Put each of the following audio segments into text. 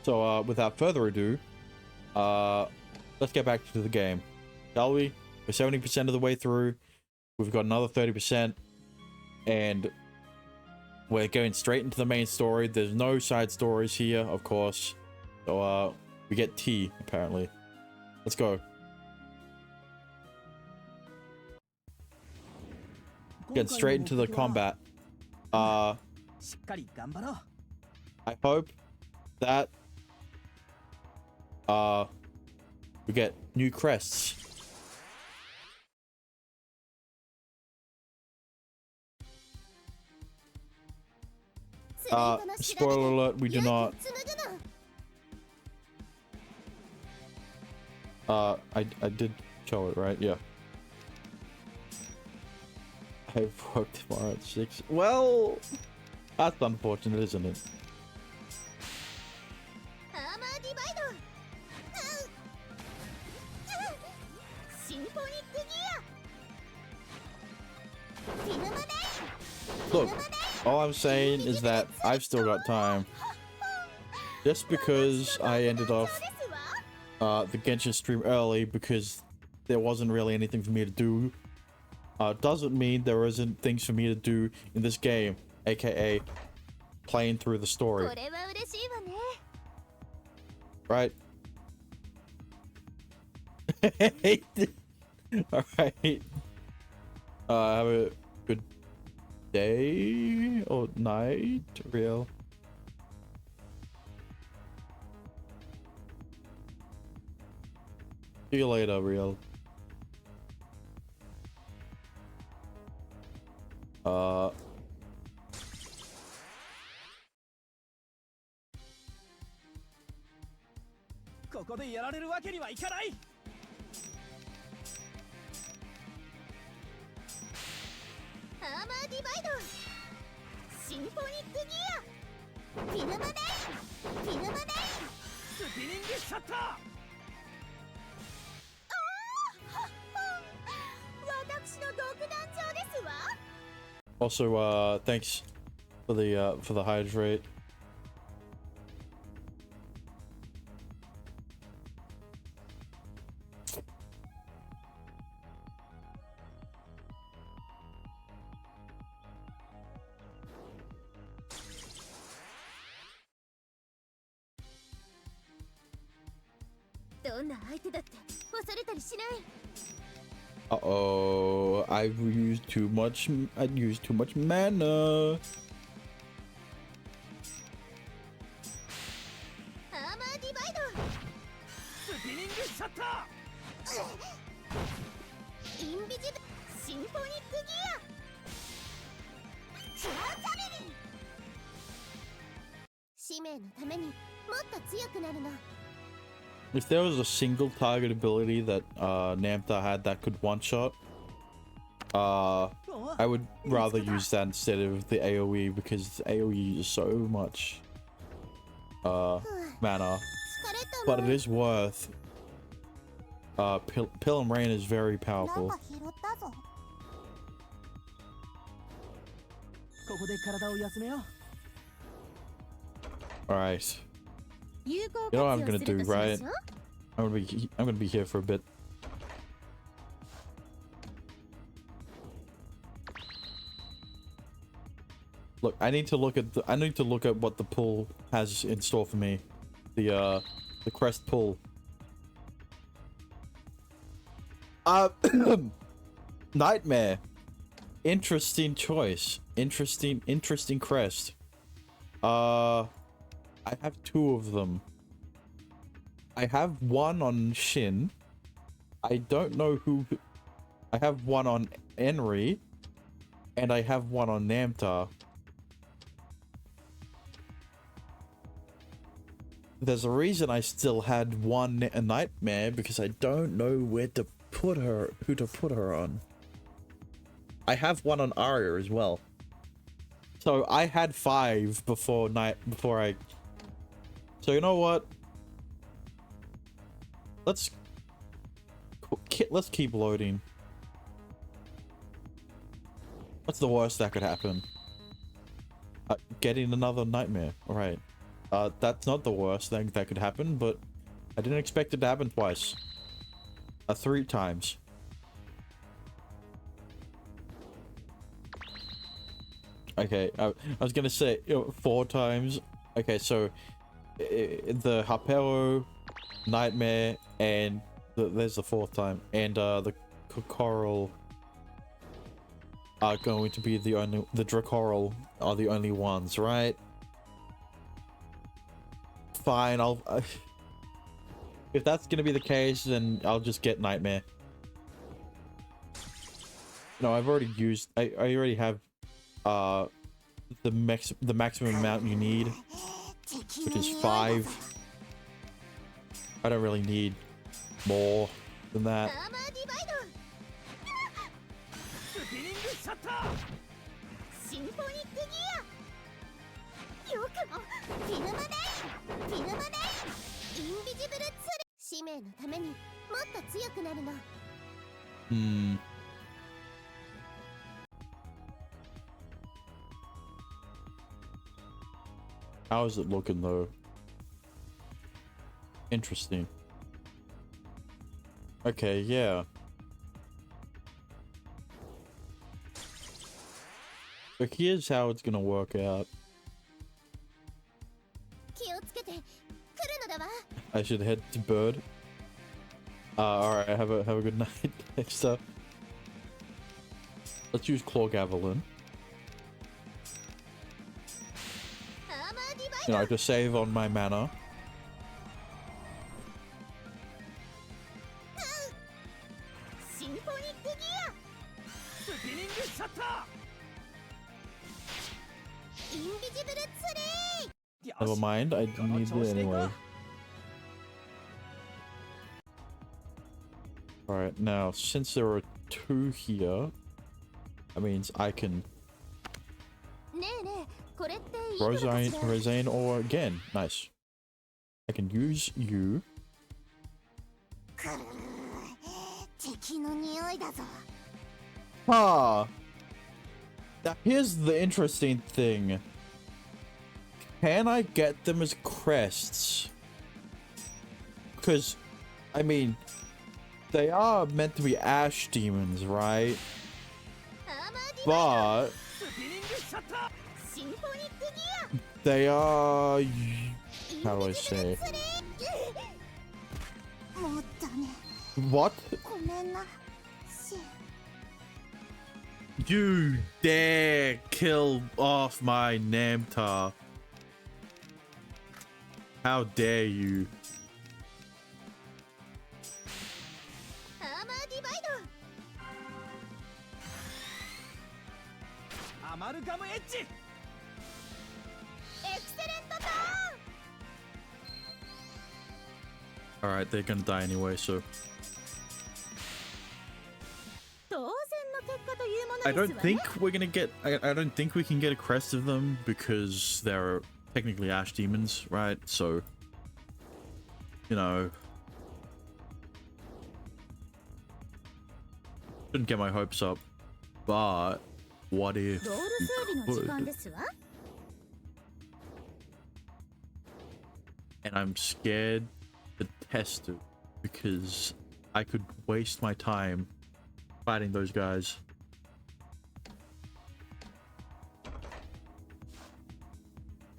So without further ado, let's get back to the game, shall we? We're 70% of the way through. We've got another 30%, and we're going straight into the main story. There's no side stories here, of course. So we get tea apparently. Let's go. Get straight into the combat. I hope that we get new crests. Spoiler alert, we do not. I did show it, right? Yeah. I work tomorrow at 6. Well, that's unfortunate, isn't it? Look, all I'm saying is that I've still got time. Just because I ended off the Genshin stream early because there wasn't really anything for me to do, doesn't mean there isn't things for me to do in this game, aka playing through the story. Right? Alright. Have a good day or night, real. See you later, real. Also, thanks for the hydrate. Uh-oh, I've used too much. I used too much mana. If there was a single target ability that Namta had that could one-shot, I would rather use that instead of the AoE, because the AoE is so much mana, but it is worth. Pill and Rain is very powerful. Alright. You know what I'm gonna do, right? I'm gonna be here for a bit. Look, I need to look at what the pool has in store for me. The crest pool. Nightmare. Interesting choice. Interesting crest. I have 2 of them. I have one on Shin. I don't know who. I have one on Enri, and I have one on Namta. There's a reason I still had one a Nightmare, because I don't know where to put her, who to put her on. I have one on Arya as well. So I had 5 before I. So you know what? Let's keep loading. What's the worst that could happen? Getting another Nightmare. All right. That's not the worst thing that could happen, but I didn't expect it to happen twice. 3 times. Okay, I was gonna say 4 times. Okay, so the Harpero, Nightmare, and there's the 4th time, and the Coral are going to be the Dracoral are the only ones, right? Fine, if that's gonna be the case, then I'll just get Nightmare. No, I've already used. I already have the maximum amount you need, which is 5. I don't really need more than that. How is it looking though? Interesting. Okay, yeah. So here's how it's gonna work out. I should head to Bird. Alright, have a good night, Dexter. Let's use Claw Gavilan. You know, to save on my mana. Never mind, I didn't need it anyway. Alright, now, since there are 2 here, that means I can Rosane or again. Nice. I can use you. Ah. Now here's the interesting thing. Can I get them as crests? Because, I mean, they are meant to be ash demons, right? But they are... How do I say? What? You dare kill off my Namtar. How dare you? Alright, they're gonna die anyway, so... I don't think we're gonna get... I don't think we can get a crest of them because they're technically ash demons, right? So... You know... Shouldn't get my hopes up. But... What if you could? And I'm scared to test it because I could waste my time fighting those guys.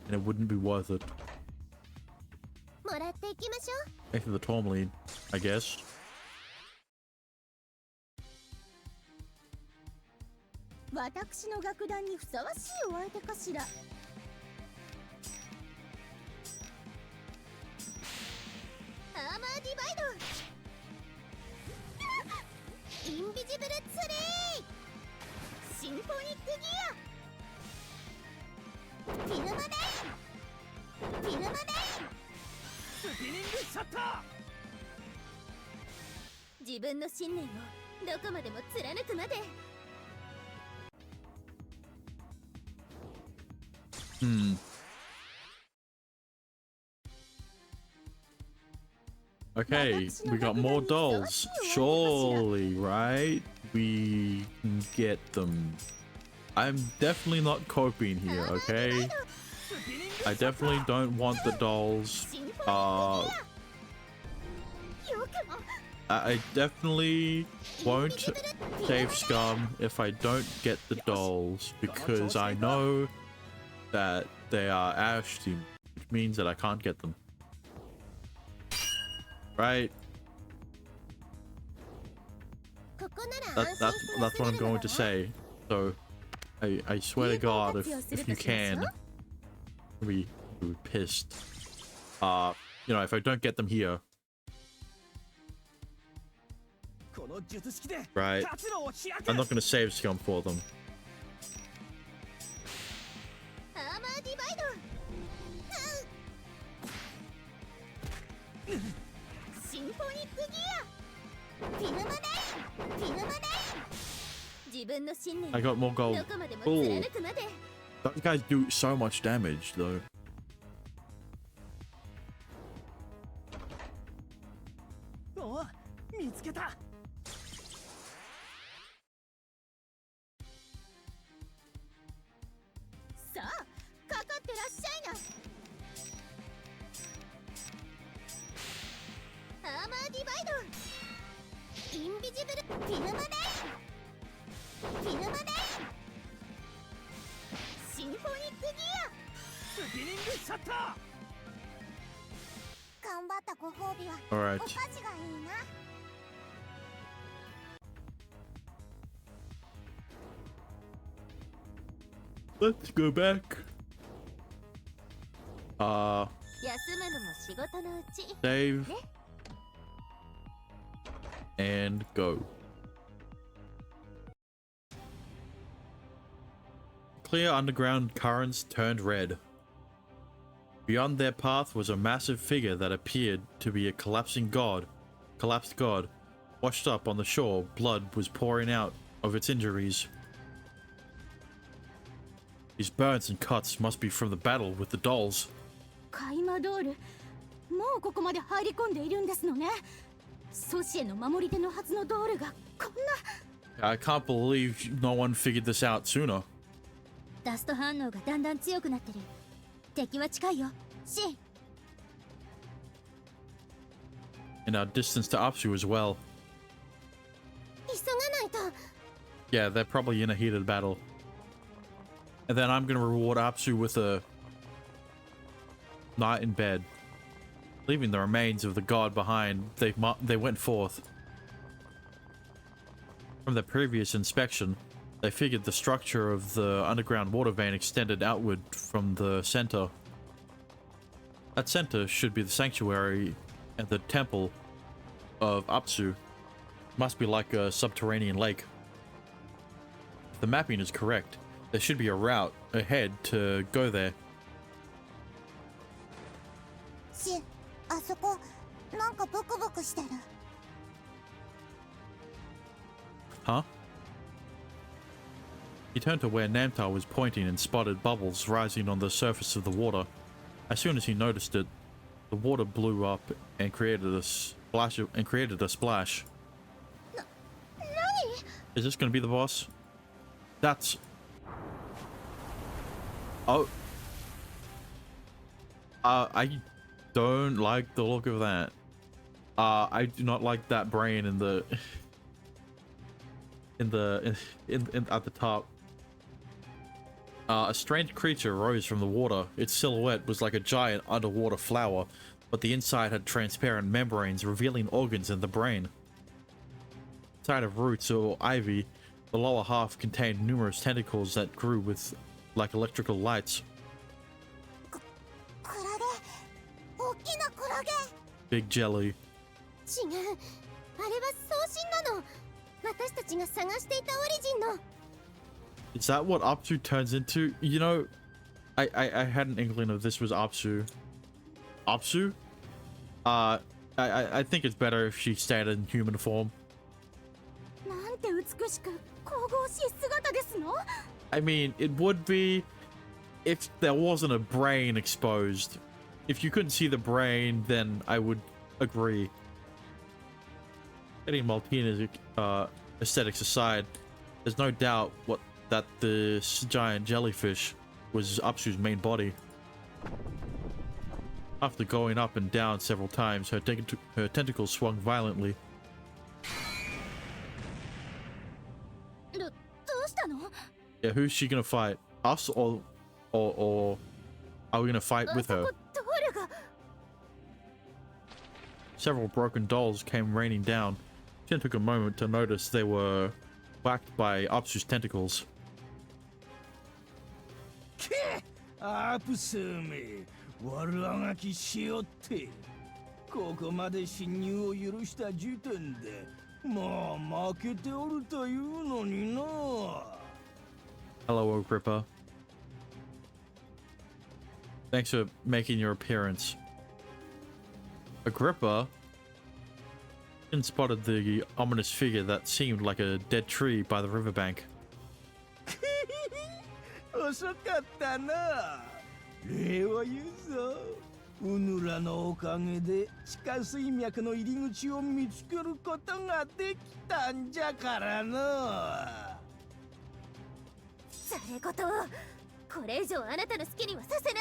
And it wouldn't be worth it. After the Tourmaline, I guess. Okay, we got more dolls. Surely, right? We can get them. I'm definitely not coping here, okay? I definitely don't want the dolls. I definitely won't save Scum if I don't get the dolls, because I know that they are Ash team, which means that I can't get them. Right? That's what I'm going to say. So I swear to God, if you can, I'll be pissed. You know, if I don't get them here. Right. I'm not gonna save Scum for them. I got more gold. Cool. Those guys do so much damage though. All right. Let's go back. Save. And go. Clear underground currents turned red. Beyond their path was a massive figure that appeared to be a collapsed god. Washed up on the shore, blood was pouring out of its injuries. These burns and cuts must be from the battle with the dolls. I can't believe no one figured this out sooner. And our distance to Apsu as well. Yeah, they're probably in a heated battle. And then I'm gonna reward Apsu with a night in bed. Leaving the remains of the god behind, they went forth. From the previous inspection, they figured the structure of the underground water vein extended outward from the center. That center should be the sanctuary and the temple of Apsu. Must be like a subterranean lake. If the mapping is correct, there should be a route ahead to go there. Huh? He turned to where Namtar was pointing and spotted bubbles rising on the surface of the water. As soon as he noticed it, the water blew up and created a splash. Is this gonna be the boss? That's... Oh. I don't like the look of that. I do not like that brain in the... at the top. A strange creature rose from the water. Its silhouette was like a giant underwater flower, but the inside had transparent membranes revealing organs in the brain. Inside of roots or ivy, the lower half contained numerous tentacles that grew with like electrical lights. Big jelly. Is that what Apsu turns into? You know, I had an inkling of this was Apsu. Apsu? I think it's better if she stayed in human form. I mean, it would be if there wasn't a brain exposed. If you couldn't see the brain, then I would agree. Getting Maltina's aesthetics aside, there's no doubt that this giant jellyfish was Apsu's main body. After going up and down several times, her tentacles swung violently. Yeah, who's she gonna fight? Us or are we gonna fight with her? Several broken dolls came raining down. Jen took a moment to notice they were whacked by Apsu's tentacles. アプスめ、悪あがきしよって。ここまで侵入を許した時点で、もう負けておるというのにな。Hello, Agrippa. Thanks for making your appearance. Agrippa spotted the ominous figure that seemed like a dead tree by the riverbank. 遅かったな。礼を言うぞ。うぬらのおかげで地下水脈の入り口を見つけることができたんじゃからな。それことをこれ以上あなたの好きにはさせな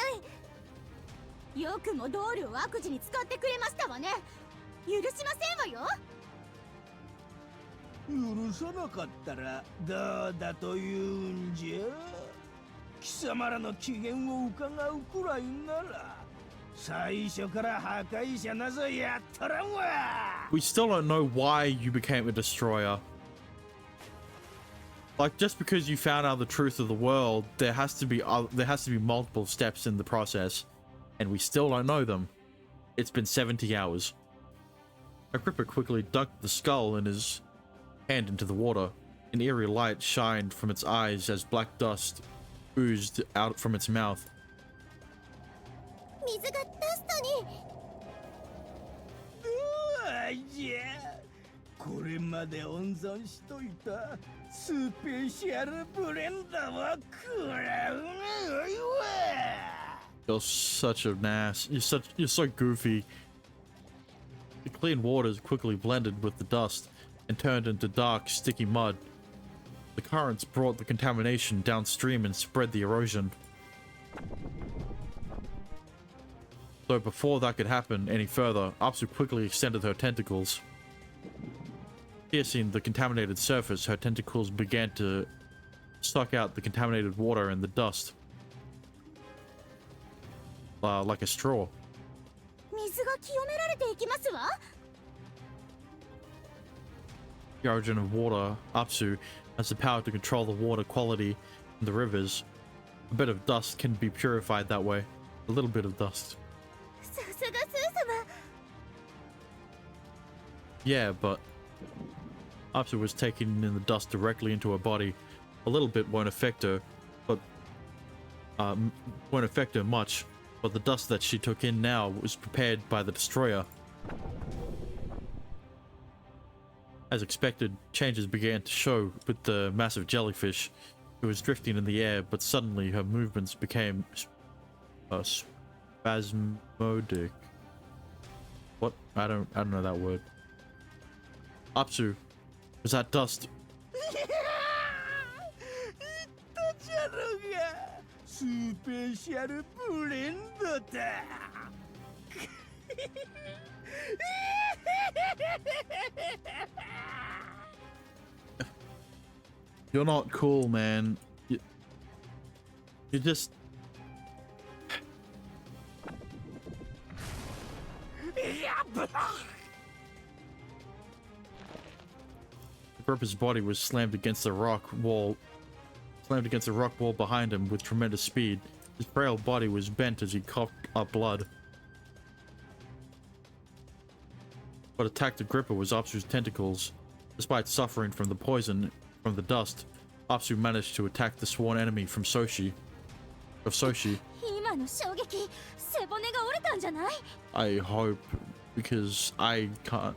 い。よくもドールを悪事に使ってくれましたわね。許しませんわよ。許さなかったらどうだというんじゃ。貴様らの機嫌を伺うくらいなら最初から破壊者なぞやっとらんわ。 We still don't know why you became a destroyer. Like, just because you found out the truth of the world, there has to be multiple steps in the process, and we still don't know them. It's been 70 hours. Agrippa quickly dunked the skull in his hand into the water. An eerie light shined from its eyes as black dust oozed out from its mouth. 水がダストに。どうじゃ。これまで温存しといたスペシャルブレンドを食らうがよいわ。You're such an ass. You're so goofy. The clean waters quickly blended with the dust and turned into dark, sticky mud. The currents brought the contamination downstream and spread the erosion. So before that could happen any further, Apsu quickly extended her tentacles. Piercing the contaminated surface, her tentacles began to suck out the contaminated water and the dust. Like a straw. 水が清められていきますわ。The origin of water, Apsu, has the power to control the water quality in the rivers. A bit of dust can be purified that way. A little bit of dust. さすがスー様。 Yeah, but Apsu was taking in the dust directly into her body. A little bit won't affect her, but won't affect her much. But the dust that she took in now was prepared by the destroyer. As expected, changes began to show with the massive jellyfish. It was drifting in the air, but suddenly her movements became spasmodic. What? I don't know that word. Apsu, was that dust? スペシャルブレンドだ。You're not cool, man. You just... Agrippa's body was slammed against the rock wall behind him with tremendous speed. His frail body was bent as he coughed up blood. What attacked Agrippa was Apsu's tentacles. Despite suffering from the poison from the dust, Apsu managed to attack the sworn enemy from Soshi.今の衝撃、背骨が折れたんじゃない？ I hope, because I can't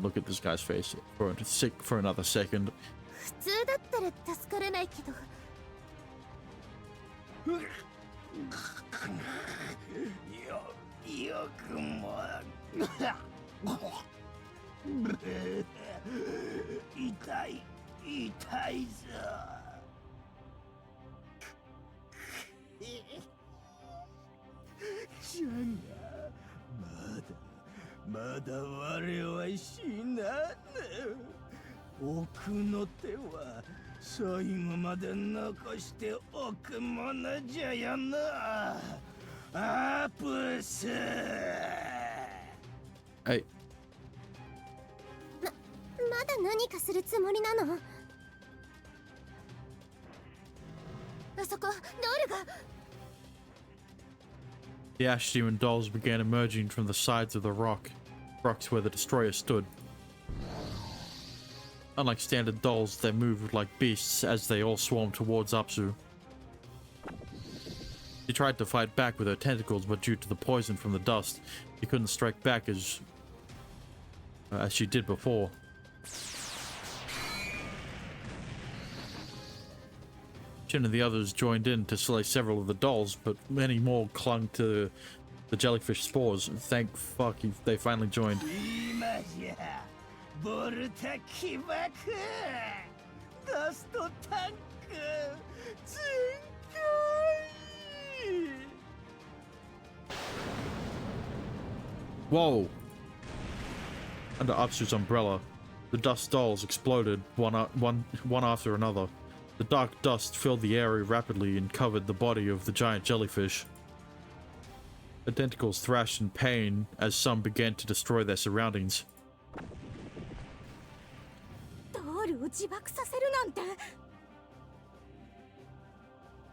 look at this guy's face for another second. 普通だったら助からないけど。よくも痛いぞ。じゃがまだ我は死なぬ。奥の手は最後まで残しておくものじゃよな、アプス。はい。まだ何かするつもりなの？あそこ、ドールが。The ash demon dolls began emerging from the sides of the rocks where the destroyer stood. Unlike standard dolls, they moved like beasts as they all swarmed towards Apsu. She tried to fight back with her tentacles, but due to the poison from the dust, she couldn't strike back as she did before. Shin and the others joined in to slay several of the dolls, but many more clung to the jellyfish spores. Thank fuck they finally joined. Whoa! Under Apsu's umbrella, the dust dolls exploded one after another. The dark dust filled the area rapidly and covered the body of the giant jellyfish. The tentacles thrashed in pain as some began to destroy their surroundings. ドールを自爆させるなんて。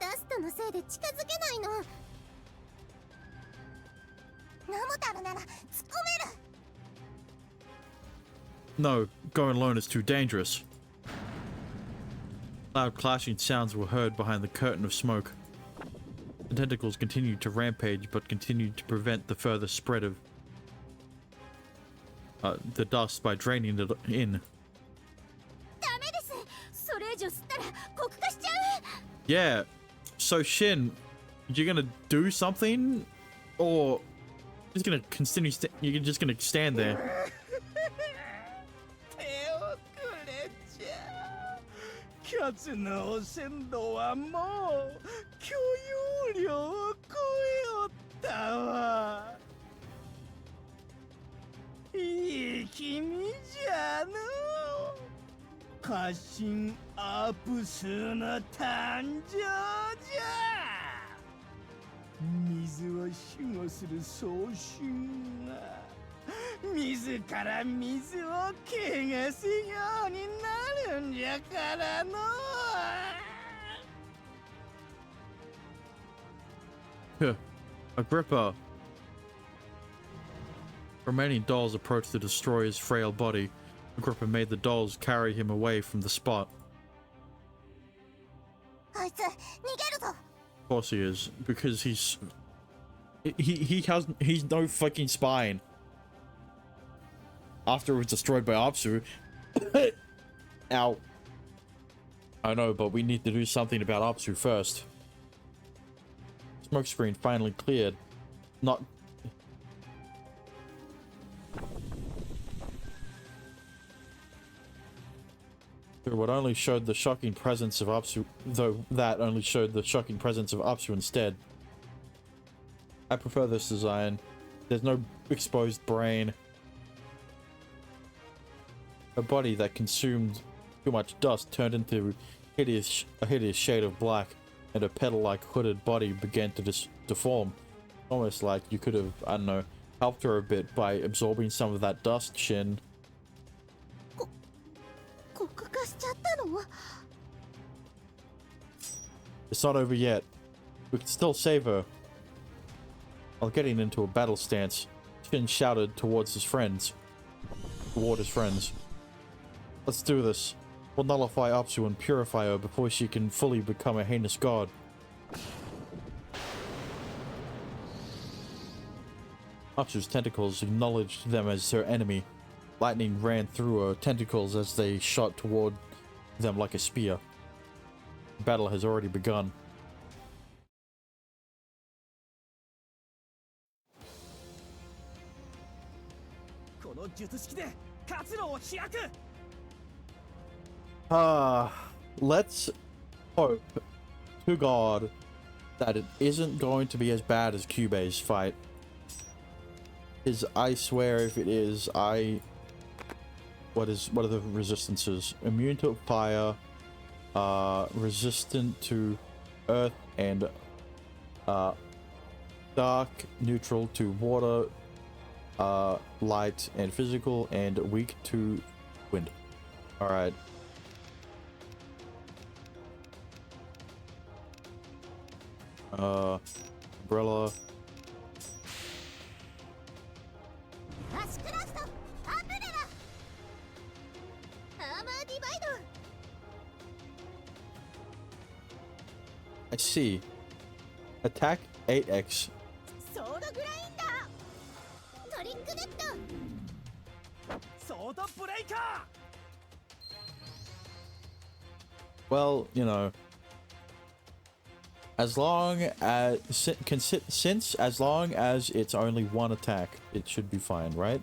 ダストのせいで近づけないの。ナモタルなら突っ込める。No, going alone is too dangerous. Loud clashing sounds were heard behind the curtain of smoke. The tentacles continued to rampage, but continued to prevent the further spread of the dust by draining it in. ダメです。それ以上吸ったら黒化しちゃう。Yeah, so Shin, you're gonna do something, or just gonna continue? You're just gonna stand there? キャツの汚染度はもう許容量を超えおったわ。いい君じゃの。家臣アプスの誕生じゃ。水を守護する総神が自ら水を汚すようになるんじゃからの。Agrippa. Remaining dolls approached the destroyer's frail body. Agrippa made the dolls carry him away from the spot. あいつ逃げるぞ。 Of course he is, because he's no fucking spine. After it was destroyed by Apsu. Ow. I know, but we need to do something about Apsu first. Smoke screen finally cleared. Not... What only showed the shocking presence of Apsu, though that only showed the shocking presence of Apsu instead. I prefer this design. There's no exposed brain. A body that consumed too much dust turned into a hideous shade of black, and a petal-like hooded body began to deform. Almost like you could have, I don't know, helped her a bit by absorbing some of that dust, Shin. 黒化しちゃったの？ It's not over yet. We can still save her. While getting into a battle stance, Shin shouted toward his friends. Let's do this. We'll nullify Apsu and purify her before she can fully become a heinous god. Apsu's tentacles acknowledged them as her enemy. Lightning ran through her tentacles as they shot toward them like a spear. The battle has already begun. この術式で活路を開く。Let's hope to God that it isn't going to be as bad as Cube's fight. Is I swear if it is, what are the resistances? Immune to fire, resistant to earth and dark, neutral to water, light and physical, and weak to wind. Alright. Umbrella. I see. Attack 8x. Well, you know, as long as since as long as it's only one attack, it should be fine, right?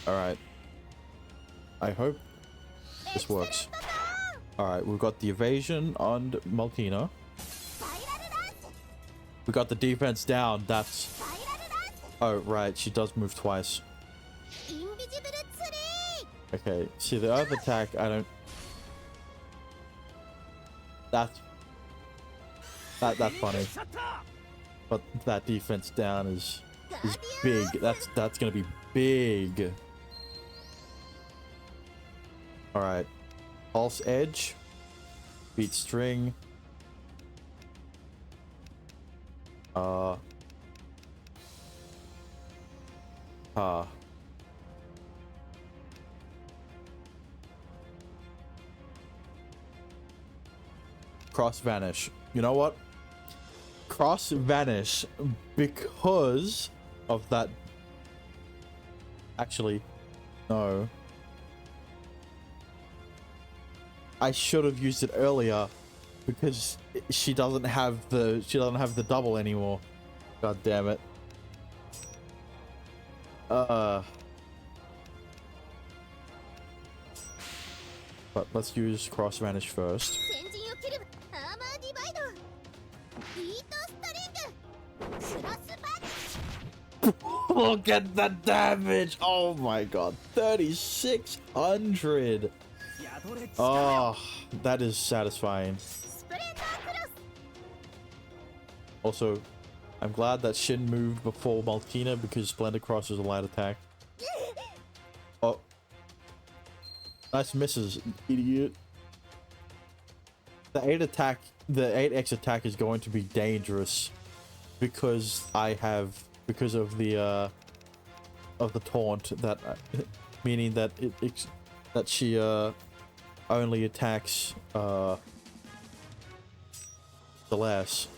Alright. I hope this works. Alright, we've got the evasion on Maltina. We got the defense down. That's... Oh, right. She does move twice. Okay. See, the other attack, I don't... That's funny. But that defense down is big. That's gonna be big. Alright. Pulse edge. Beat string. Cross vanish. You know what? Cross vanish because of that. Actually, no. I should have used it earlier because she doesn't have the double anymore. God damn it. But let's use cross vanish first. Look at the damage! Oh my god, 3,600! Oh, that is satisfying. Also, I'm glad that Shin moved before Maltina because Splendid Cross is a light attack. Oh. Nice misses, idiot. The 8x attack is going to be dangerous because because of the taunt that meaning that that she only attacks the less.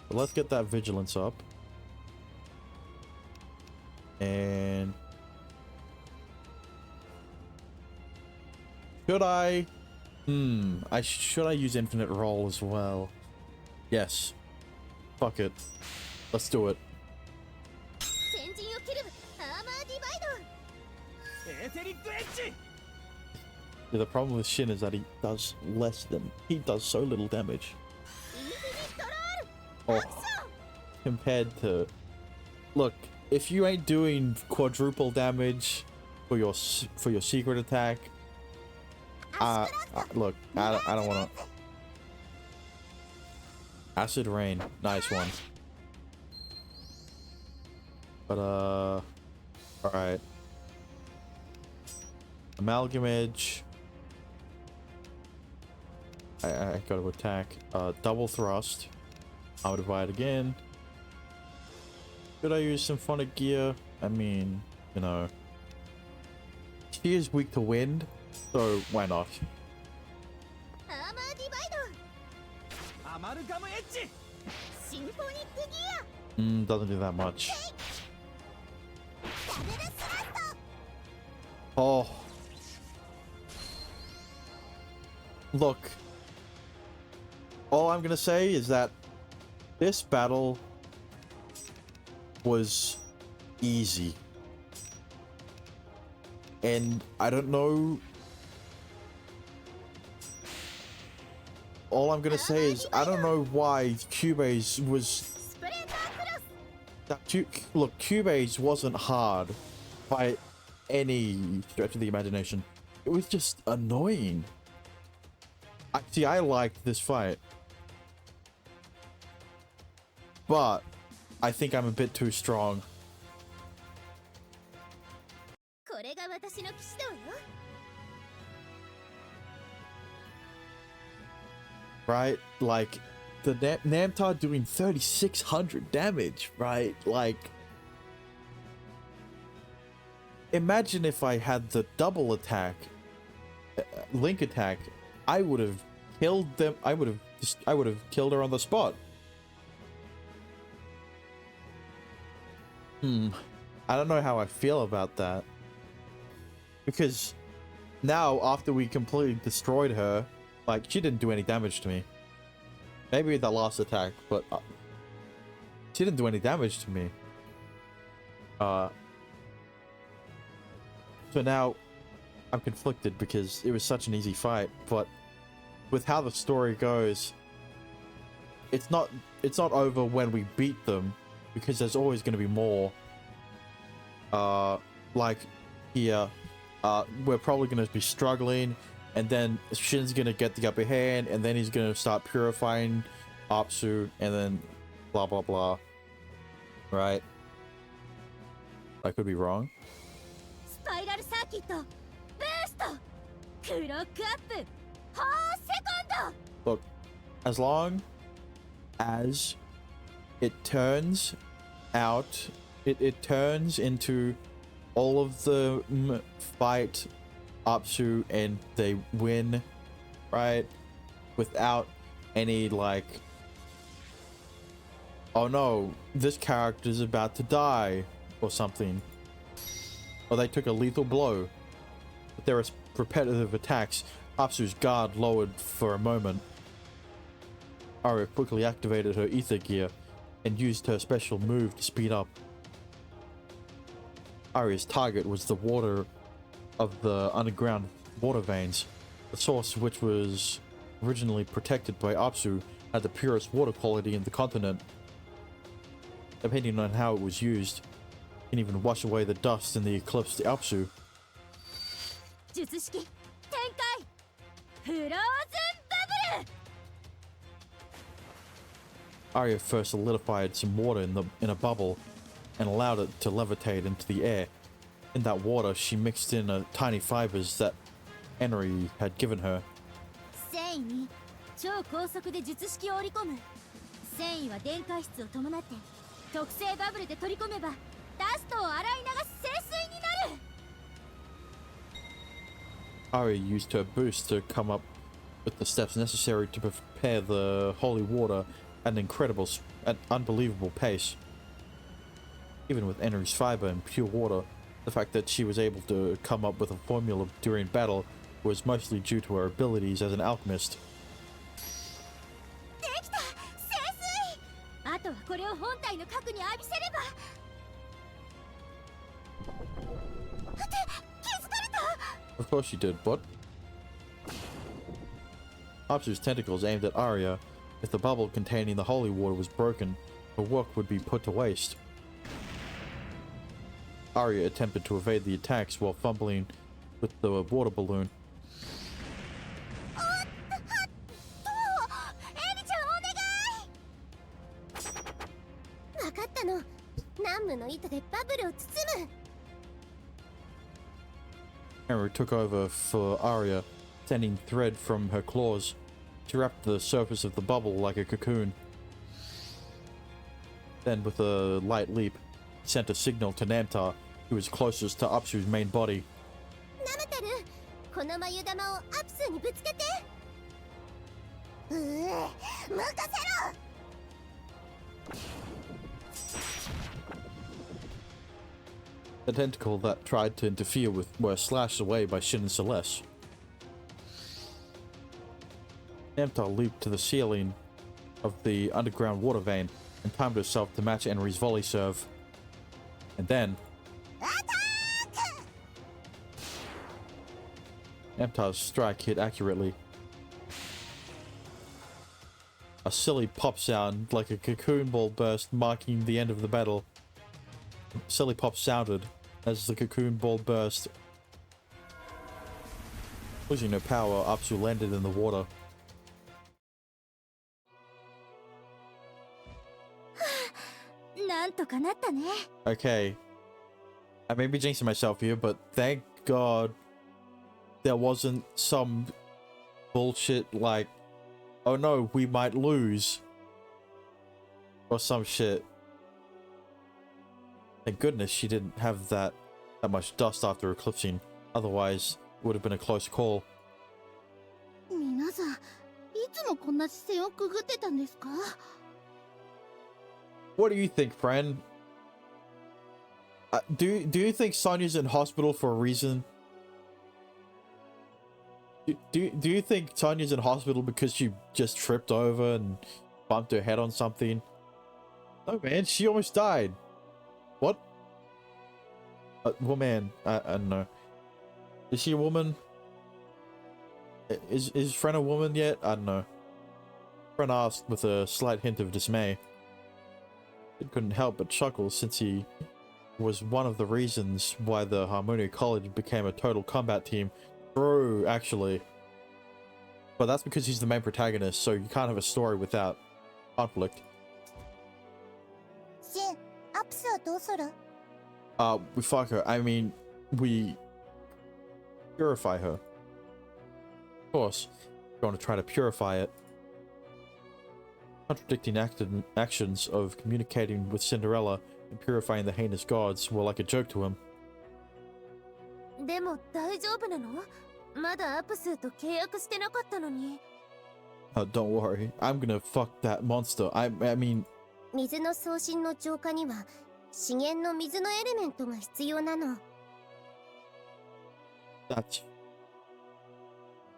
But let's get that vigilance up. And should I should I use infinite roll as well? Yes. Fuck it. Let's do it. Yeah, the problem with Shin is that he does so little damage. Oh, compared to, look, if you ain't doing quadruple damage for your secret attack, look, I don't want to. Acid rain, nice one. But all right. Amalgam edge. I got to attack. Double thrust. I'll divide again. Should I use symphonic gear? I mean, you know, she is weak to wind, so why not? Doesn't do that much. Oh. Look. All I'm gonna say is that this battle was easy. And I don't know. All I'm gonna say is I don't know why Cubase was. Look, Cubase wasn't hard by any stretch of the imagination. It was just annoying. See, I liked this fight, but I think I'm a bit too strong. Right? Like, the Namtar doing 3,600 damage, right? Like, imagine if I had the double attack, link attack, I would have killed them. I would have killed her on the spot. I don't know how I feel about that. Because now, after we completely destroyed her, like, she didn't do any damage to me. Maybe the last attack, but she didn't do any damage to me. So now I'm conflicted because it was such an easy fight, but with how the story goes, it's not over when we beat them, because there's always going to be more. Like here, we're probably going to be struggling, and then Shin's going to get the upper hand, and then he's going to start purifying Apsu, and then blah blah blah. Right? I could be wrong. Spiral circuit, boost, clock up, second. Look, as long as it turns out, it turns into all of the fight Apsu and they win, right? Without any like, oh no, this character's about to die or something. Or they took a lethal blow. But there are repetitive attacks. Apsu's guard lowered for a moment. Arya quickly activated her ether gear and used her special move to speed up. Arya's target was the water of the underground water veins. The source, which was originally protected by Apsu, had the purest water quality in the continent. Depending on how it was used, it can even wash away the dust in the eclipsed Apsu. Arya first solidified some water in a bubble and allowed it to levitate into the air. In that water, she mixed in tiny fibers that Henry had given her. Arya used her boost to come up with the steps necessary to prepare the holy water at an unbelievable pace. Even with Henry's fiber and pure water, the fact that she was able to come up with a formula during battle was mostly due to her abilities as an alchemist. Of course she did, but Apsu's tentacles aimed at Arya. If the bubble containing the holy water was broken, her work would be put to waste. Arya attempted to evade the attacks while fumbling with the water balloon. Henry took over for Arya, sending thread from her claws to wrap the surface of the bubble like a cocoon. Then, with a light leap, he sent a signal to Namtar, who was closest to Apsu's main body. The tentacle that tried to interfere with were slashed away by Shin and Celeste. Namtar leaped to the ceiling of the underground water vein and timed herself to match Enri's volley serve. And then Namtar's strike hit accurately. A silly pop sound, like a cocoon ball burst, marking the end of the battle. Silly pop sounded as the cocoon ball burst. Losing her power, Apsu landed in the water. Okay. I may be jinxing myself here, but thank God there wasn't some bullshit like, oh no, we might lose. Or some shit. Thank goodness she didn't have that much dust after eclipsing. Otherwise, it would have been a close call. What do you think, friend? Do you think Sonya's in hospital for a reason? Do you think Sonya's in hospital because she just tripped over and bumped her head on something? No, man, she almost died. What? Woman, I don't know. Is she a woman? Is friend a woman yet? I don't know. Friend asked with a slight hint of dismay. It couldn't help but chuckle since he was one of the reasons why the Harmonia College became a total combat team. True, actually. But that's because he's the main protagonist, so you can't have a story without conflict. We fuck her. I mean, we purify her. Of course, we're going to try to purify it. Contradicting actions of communicating with Cinderella and purifying the heinous gods were like a joke to him. Don't worry, I'm gonna fuck that monster. I mean... That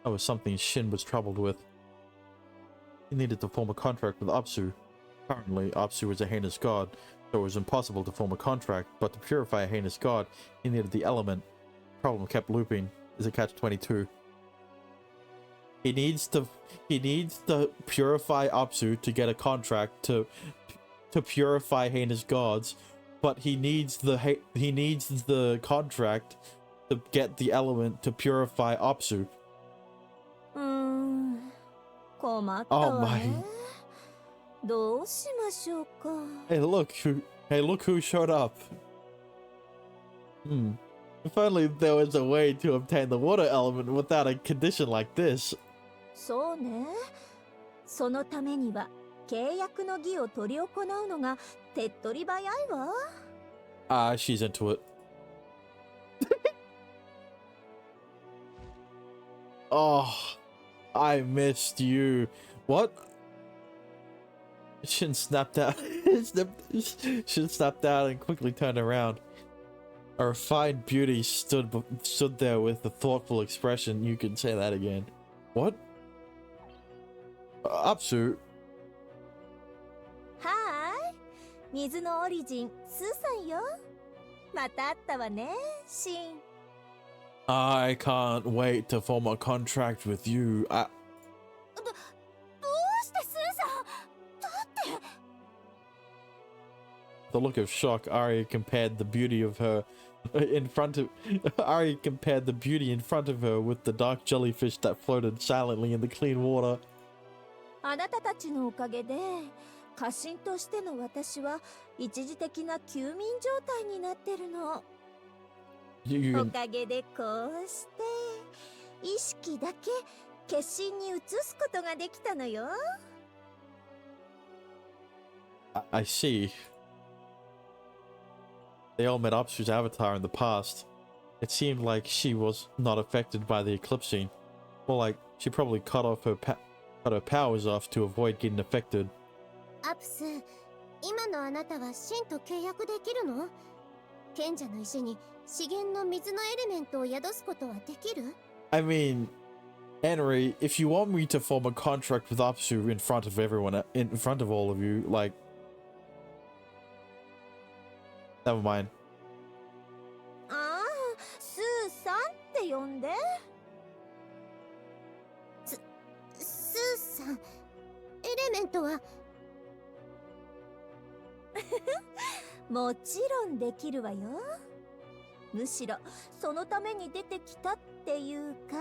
was something Shin was troubled with. He needed to form a contract with Apsu. Currently, Apsu is a heinous god, so it was impossible to form a contract, but to purify a heinous god, he needed the element. The problem kept looping. Is a catch-22. He needs to purify Apsu to get a contract to purify heinous gods, but he needs the contract to get the element to purify Apsu. Oh my. Hey look who showed up. If only there was a way to obtain the water element without a condition like this. She's into it. Oh, I missed you. What? Shin snapped out. Shin snapped out and quickly turned around. A refined beauty stood there with a thoughtful expression. You can say that again. What? Apsu. Hi. 水のオリジン、スーさんよ。また会ったわね、シン。I can't wait to form a contract with you. どうしてスーさん？だって。The look of shock, Arya compared the beauty of her Arya compared the beauty in front of her with the dark jellyfish that floated silently in the clean water. あなたたちのおかげで、家臣としての私は一時的な休眠状態になってるの。おかげでこうして意識だけ決心に移すことができたのよ。I see. They all met Apsu's avatar in the past. It seemed like she was not affected by the eclipsing. More like she probably cut her powers off to avoid getting affected. アプス、今のあなたはシンと契約できるの？賢者の石に資源の水のエレメントを宿すことはできる？ I mean, Henry, if you want me to form a contract with Apsu in front of everyone, in front of all of you, like, never mind. ああ、スーさんって呼んで。スーさん、エレメントは？もちろんできるわよ。むしろそのために出てきたっていうか。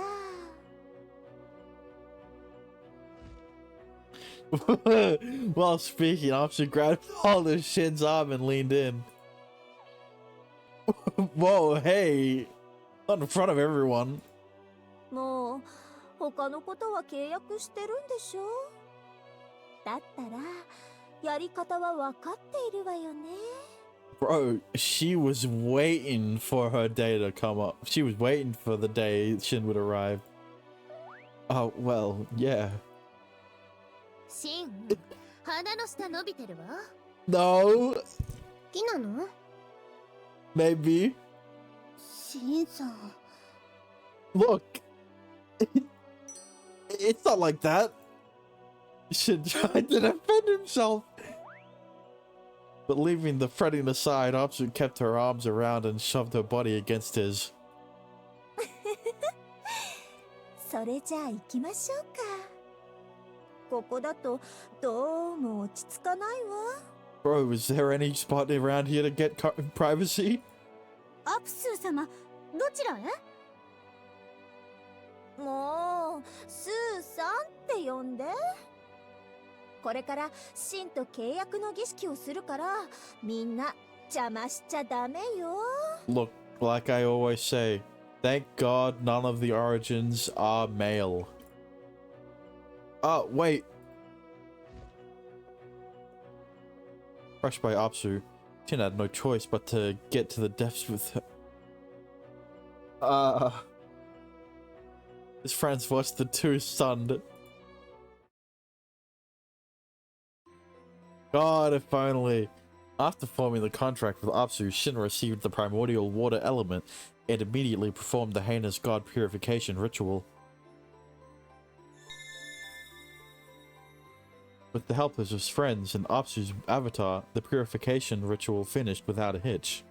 While speaking, Apsu grabbed hold of Shin's arm and leaned in. Whoa, hey! Not in front of everyone. もう他のことは契約してるんでしょ。だったらやり方は分かっているわよね。Bro, she was waiting for her day to come up. She was waiting for the day Shin would arrive. Oh, well, yeah. シン、鼻の下伸びてるわ。No, 好きなの？ maybe. シンさん。Look. It's not like that. Shin tried to defend himself. But leaving the fretting aside, Apsu kept her arms around and shoved her body against his. それじゃあ行きましょうか。ここだとどうも落ち着かないわ。Bro, is there any spot around here to get privacy? アプスー様、どちらへ？もうスーさんって呼んで。これからシンと契約の儀式をするから、みんな邪魔しちゃダメよ。Look, like I always say, thank God none of the origins are male. Oh, wait. Crushed by Apsu, Shin had no choice but to get to the depths with her. His friends watched the two stunned. God, if only. After forming the contract with Apsu, Shin received the primordial water element and immediately performed the heinous god purification ritual. With the help of his friends and Apsu's avatar, the purification ritual finished without a hitch.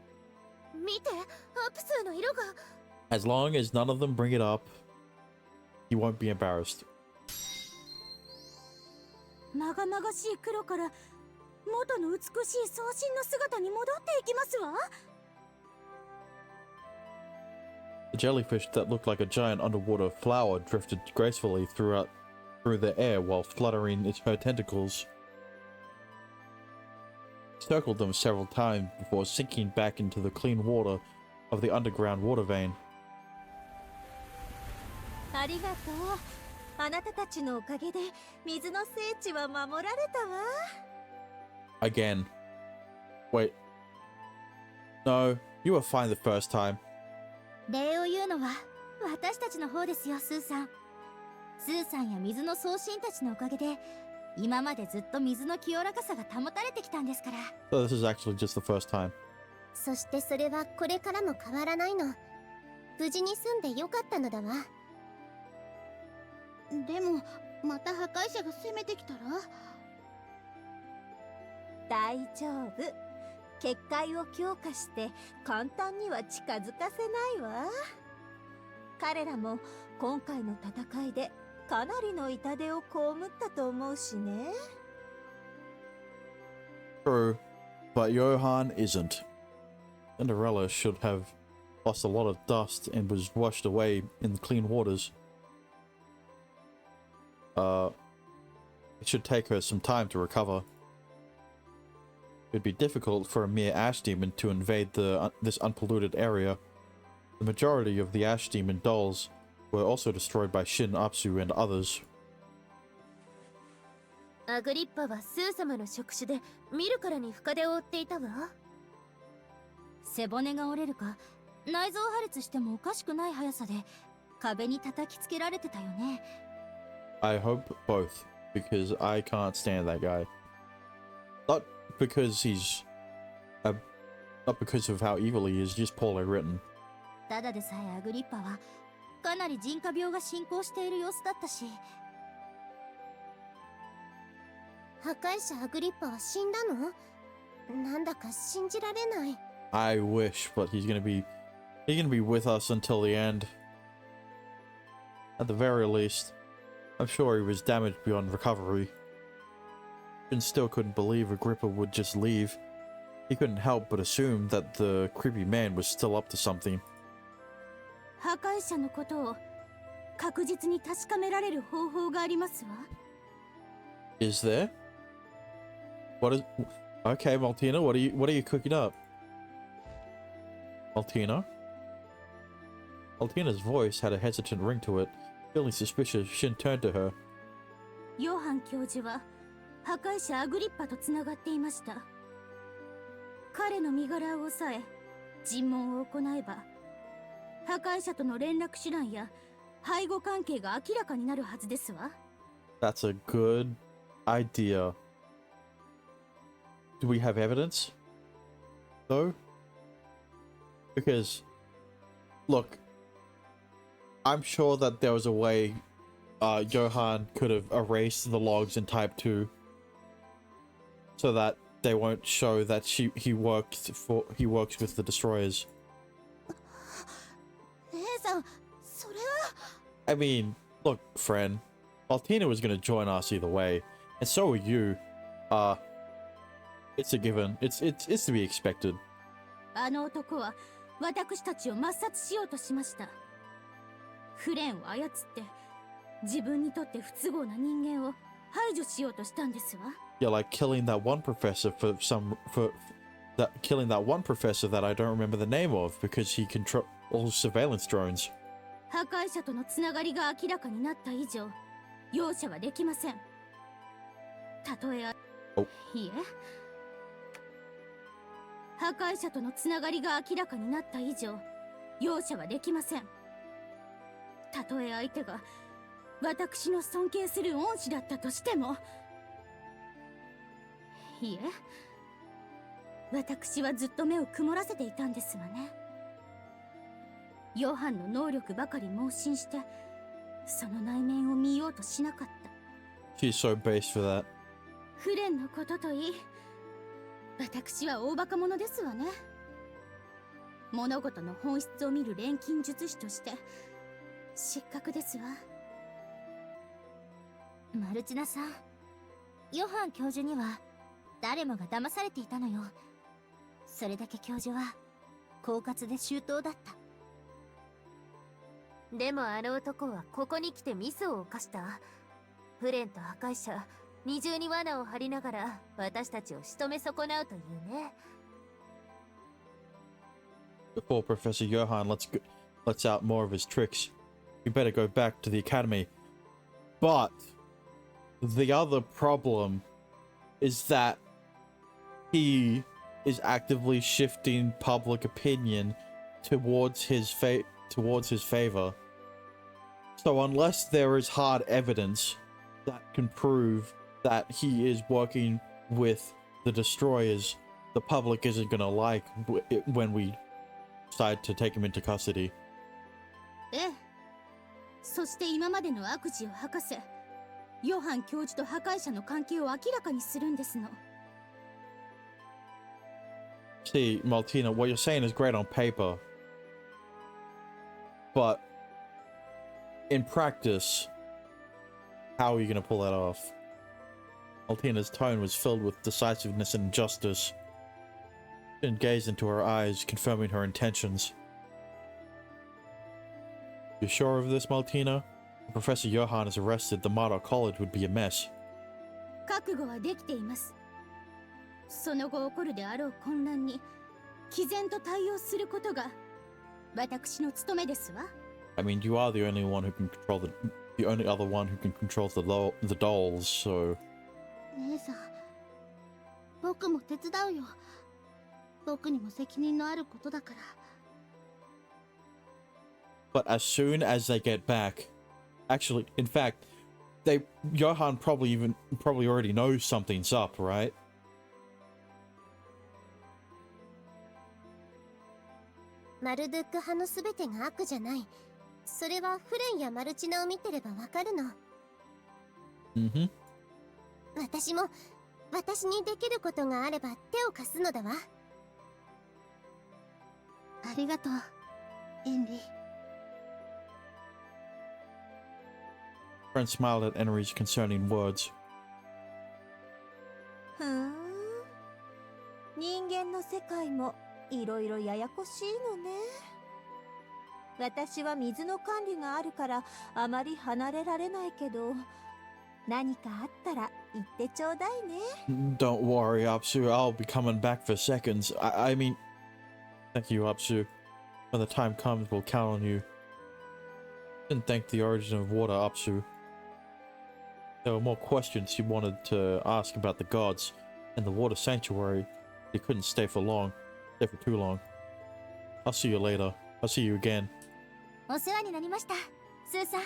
見て、アプスーの色が。As long as none of them bring it up, he won't be embarrassed. 長々しい黒から元の美しい装身の姿に戻っていきますわ。The jellyfish that looked like a giant underwater flower drifted gracefully through the air while fluttering her tentacles. Circled them several times before sinking back into the clean water of the underground water vein. ありがとう。あなたたちのおかげで水の聖地は守られたわ。Again. Wait. No, you were fine the first time. 礼を言うのは私たちの方ですよ、スーさん。スーさんや水の送神たちのおかげで今までずっと水の清らかさが保たれてきたんですから。 So this is actually just the first time. そしてそれはこれからも変わらないの。無事に住んでよかったのだわ。でもまた破壊者が攻めてきたら？大丈夫。結界を強化して簡単には近づかせないわ。彼らも今回の戦いでかなりの痛手を被ったと思うしね。True, but Johan isn't. Cinderella should have lost a lot of dust and was washed away in the clean waters. It should take her some time to recover. It would be difficult for a mere ash demon to invade this unpolluted area. The majority of the ash demon dolls were also destroyed by Shin, Apsu, and others. アグリッパはスー様の触手で見るからに深手を負っていたわ。背骨が折れるか内臓破裂してもおかしくない速さで壁に叩きつけられてたよね。I hope both, because I can't stand that guy. Not because he's a Not because of how evil he is, just poorly written. ただでさえアグリッパはかなり人家病が進行している様子だったし。破壊者アグリッパは死んだの？なんだか信じられない。I wish, but he's gonna be with us until the end. At the very least, I'm sure he was damaged beyond recovery. And still couldn't believe Agrippa would just leave. He couldn't help but assume that the creepy man was still up to something. 破壊者のことを確実に確かめられる方法がありますわ。Is there? What is? Okay, Maltina, what are you cooking up? Maltina? Maltina's voice had a hesitant ring to it. Feeling suspicious, Shin turned to her. ヨハン教授は破壊者アグリッパとつながっていました。彼の身柄を押さえ尋問を行えば破壊者との連絡手段や背後関係が明らかになるはずですわ。That's a good idea. Do we have evidence? Though? Because, look, I'm sure that there was a way Johan could have erased the logs in Type 2 so that they won't show that he works with the destroyers. I mean, look, friend, Maltina was gonna join us either way, and so are you. It's a given. It's to be expected. あの男は私たちを抹殺しようとしました。フレンを操って自分にとって不都合な人間を排除しようとしたんですわ。Yeah, like killing that one professor killing that one professor that I don't remember the name of because he controls surveillance drones. 破壊者とのつながりが明らかになった以上、容赦はできません。たとえいえ、破壊者とのつながりが明らかになった以上、容赦はできません。たとえ相手が私の尊敬する恩師だったとしても。いえ、私はずっと目を曇らせていたんですわね。ヨハンの能力ばかり盲信して、その内面を見ようとしなかった。She's so based for that. フレンのことといい、私は大バカ者ですわね。物事の本質を見る錬金術師として失格ですわ。マルチナさん、ヨハン教授には誰もが騙されていたのよ。それだけ教授は狡猾で周到だった。でもあの男はここに来てミスを犯した。フレンと破壊者二重に罠を張りながら私たちを仕留め損なうというね。Before Professor Johan lets out more of his tricks, we better go back to the academy. But the other problem is that he is actively shifting public opinion towards his favor. So unless there is hard evidence that can prove that he is working with the destroyers, the public isn't gonna like it when we decide to take him into custody. ええ。そして今までの悪事を吐かせ、ヨハン教授と破壊者の関係を明らかにするんですの。See, Maltina, what you're saying is great on paper, but in practice, how are you going to pull that off? Maltina's tone was filled with decisiveness and justice. She gazed into her eyes, confirming her intentions. You sure of this, Maltina? If Professor Johan is arrested, the Marduk College would be a mess. 覚悟はできています。その後起こるであろう混乱に毅然と対応することが私の務めですわ。I mean, you are the only one who can control the only other one who can control the dolls, so. 姉さん、僕も手伝うよ。僕にも責任のあることだから。But as soon as they get back, actually, in fact, Johan probably already knows something's up, right? マルドゥック派のすべてが悪じゃない。それはフレンやマルチナを見てればわかるの。私も私にできることがあれば手を貸すのだわ。ありがとう、エンリ。Friend smiled at Henry's concerning words. ふーん。人間の世界もいろいろややこしいのね。私は水の管理があるからあまり離れられないけど、何かあったら言ってちょうだいね。Don't worry, Apsu. I'll be coming back for seconds. I mean, thank you, Apsu. When the time comes, we'll count on you. Didn't thank the origin of water, Apsu. There were more questions he wanted to ask about the gods and the water sanctuary. He couldn't stay for too long. I'll see you later. I'll see you again. お世話になりました、スーさん。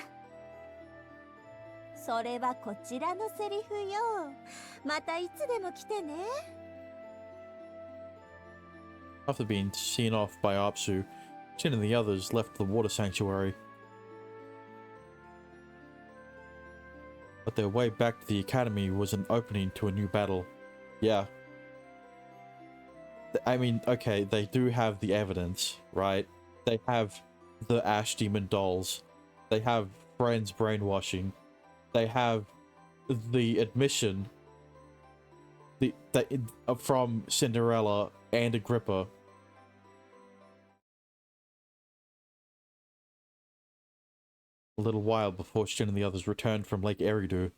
それはこちらのセリフよ。またいつでも来てね。After being seen off by Apsu, Chin and the others left the water sanctuary. But their way back to the academy was an opening to a new battle. Yeah. I mean, okay, they do have the evidence, right? They have the Ash Demon dolls. They have Friends brainwashing. They have the admission from Cinderella and Agrippa. A little while before Shin and the others returned from Lake Eridu.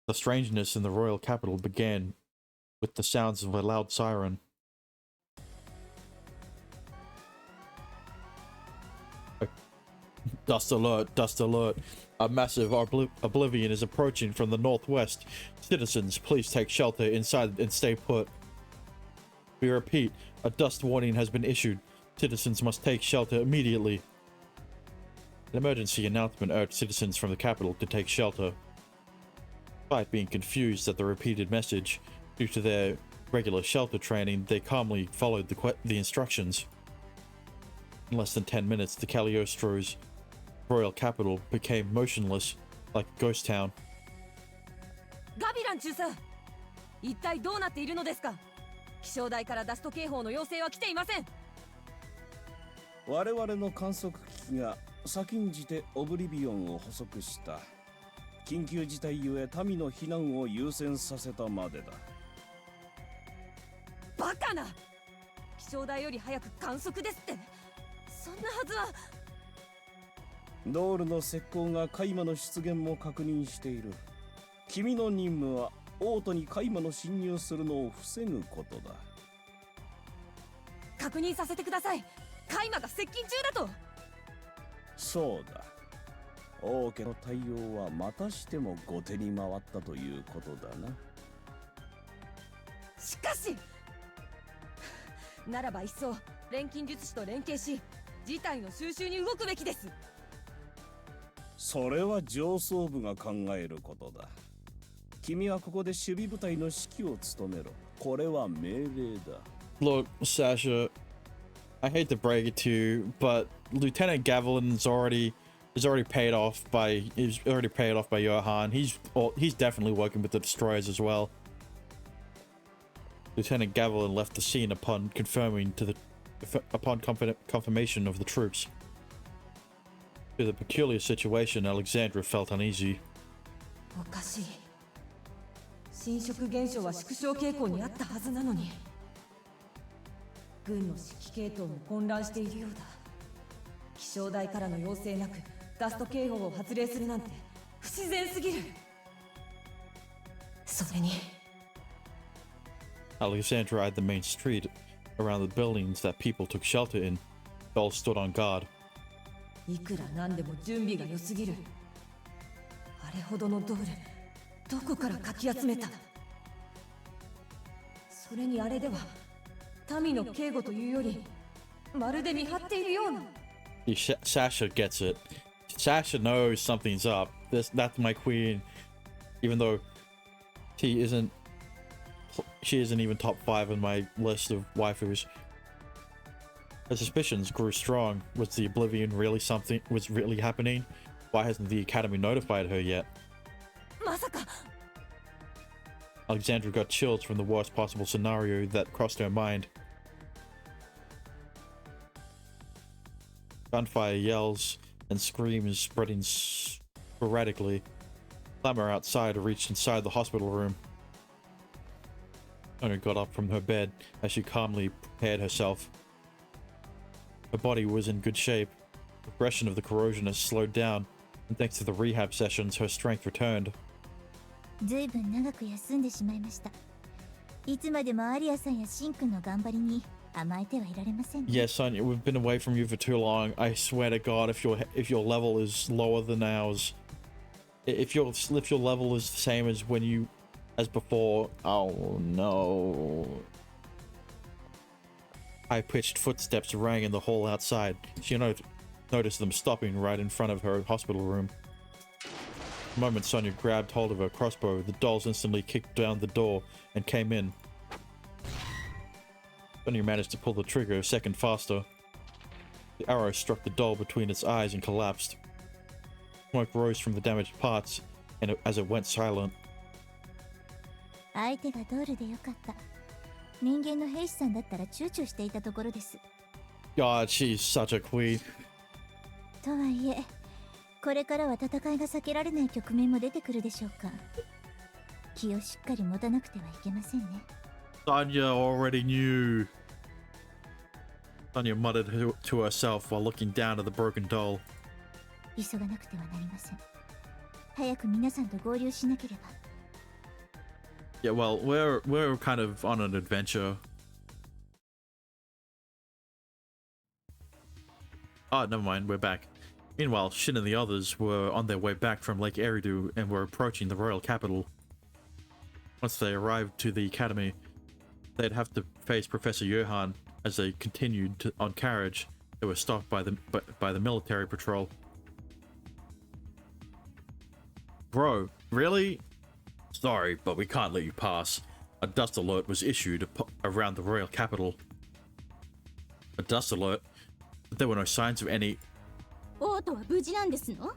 The strangeness in the royal capital began with the sounds of a loud siren. Dust alert, dust alert. A massive oblivion is approaching from the northwest. Citizens, please take shelter inside and stay put. We repeat, a dust warning has been issued. Citizens must take shelter immediately. An emergency announcement urged citizens from the capital to take shelter. Despite being confused at the repeated message, due to their regular shelter training, they calmly followed the instructions. In less than 10 minutes, the Cagliostro's royal capital became motionless, like a ghost town. ガビラン中佐、一体どうなっているのですか？気象台からダスト警報の要請は来ていません。我々の観測機器が先んじてオブリビオンを捕捉した。緊急事態ゆえ民の避難を優先させたまでだ。バカな！気象台より早く観測ですって。そんなはずは。ドールの石膏がカイマの出現も確認している。君の任務はオートにカイマの侵入するのを防ぐことだ。確認させてください。カイマが接近中だと。そうだ。王家の対応はまたしても後手に回ったということだな。しかしならば一層錬金術師と連携し事態の収拾に動くべきです。それは上層部が考えることだ。君はここで守備部隊の指揮を務めろ。これは命令だ。Look, Sasha, I hate to break it to you, but Lieutenant Gavilan is already paid off by Johan. He's definitely working with the destroyers as well. Lieutenant Gavilan left the scene upon confirmation of the troops. To the peculiar situation, Alexandra felt uneasy. おかしい。侵食現象は縮小傾向にあったはずなのに。軍の指揮系統も混乱しているようだ。気象台からの要請なくダスト警報を発令するなんて不自然すぎる。それに Alexandra eyed the main street around the buildings that people took shelter in. All stood on guard. いくらなんでも準備が良すぎる。あれほどのドール、どこからかき集めた？それにあれでは民の警護というよりまるで見張っているような。Sasha gets it. Sasha knows something's up. That's my queen, even though she isn't even top 5 on my list of waifus. Her suspicions grew strong. Was the Oblivion really something? Was really happening? Why hasn't the Academy notified her yet? まさか Alexandra got chills from the worst possible scenario that crossed her mind. Gunfire yells and screams spreading sporadically. Clamor outside reached inside the hospital room. Sonia got up from her bed as she calmly prepared herself. Her body was in good shape. The progression of the corrosion has slowed down, and thanks to the rehab sessions, her strength returned. ずいぶん長く休んでしまいました。いつまでもアリアさんやシンくんの頑張りに甘えてはいられませんね。 Yeah, Sonia, we've been away from you for too long. I swear to God, if your level is lower than ours, if your level is the same as before, oh no. High-pitched footsteps rang in the hall outside. She noticed them stopping right in front of her hospital room. The moment Sonia grabbed hold of her crossbow, the dolls instantly kicked down the door and came in. Sonia managed to pull the trigger a second faster. The arrow struck the doll between its eyes and collapsed. Smoke rose from the damaged parts as it went silent. 相手がドールでよかった。人間の兵士さんだったら躊躇していたところです。 God, she's such a queen. とはいえ、これからは戦いが避けられない局面も出てくるでしょうか。気をしっかり持たなくてはいけませんね。 Sonia already knew. Sonia muttered to herself while looking down at the broken doll. 急がなくてはなりません。早く皆さんと合流しなければ。 Yeah, well, we're kind of on an adventure. Oh, never mind, we're back. Meanwhile, Shin and the others were on their way back from Lake Eridu and were approaching the royal capital. Once they arrived to the academy, they'd have to face Professor Johann. As they continued on carriage, they were stopped by the military patrol. Bro, really? Sorry, but we can't let you pass. A dust alert was issued around the royal capital. A dust alert? But there were no signs of any... オートは無事なんですの?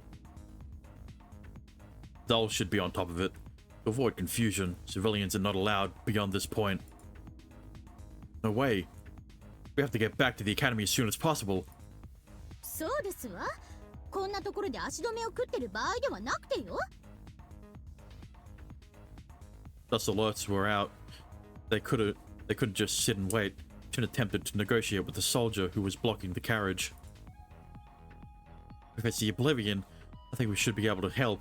Dolls should be on top of it. To avoid confusion, civilians are not allowed beyond this point. No way. We have to get back to the academy as soon as possible. そうですわ。こんなところで足止めを食ってる場合ではなくてよ。 Dust alerts were out. They couldn't just sit and wait. Shin attempted to negotiate with the soldier who was blocking the carriage. If it's the Oblivion, I think we should be able to help.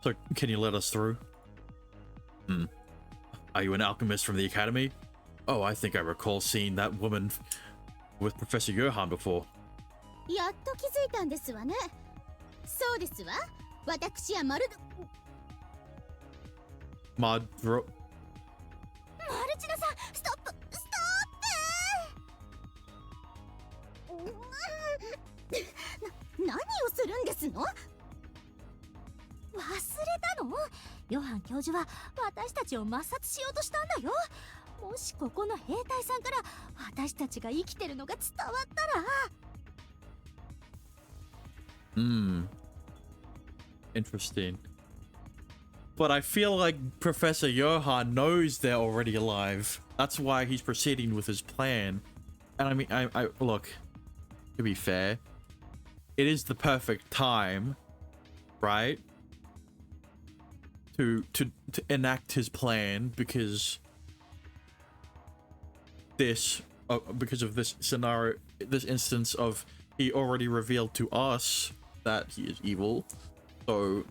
So, can you let us through? Are you an alchemist from the academy? Oh, I think I recall seeing that woman with Professor Johann before. やっと気づいたんですわね。そうですわ。私はマルチナさん、ストップ何をするんですの？忘れたの？ヨハン教授は私たちを抹殺しようとしたんだよ。もしここの兵隊さんから私たちが生きてるのが伝わったら。Interesting. But I feel like Professor Johann knows they're already alive. That's why he's proceeding with his plan. And I mean, I look, to be fair, it is the perfect time, right? To enact his plan because because of this scenario, this instance of he already revealed to us that he is evil. So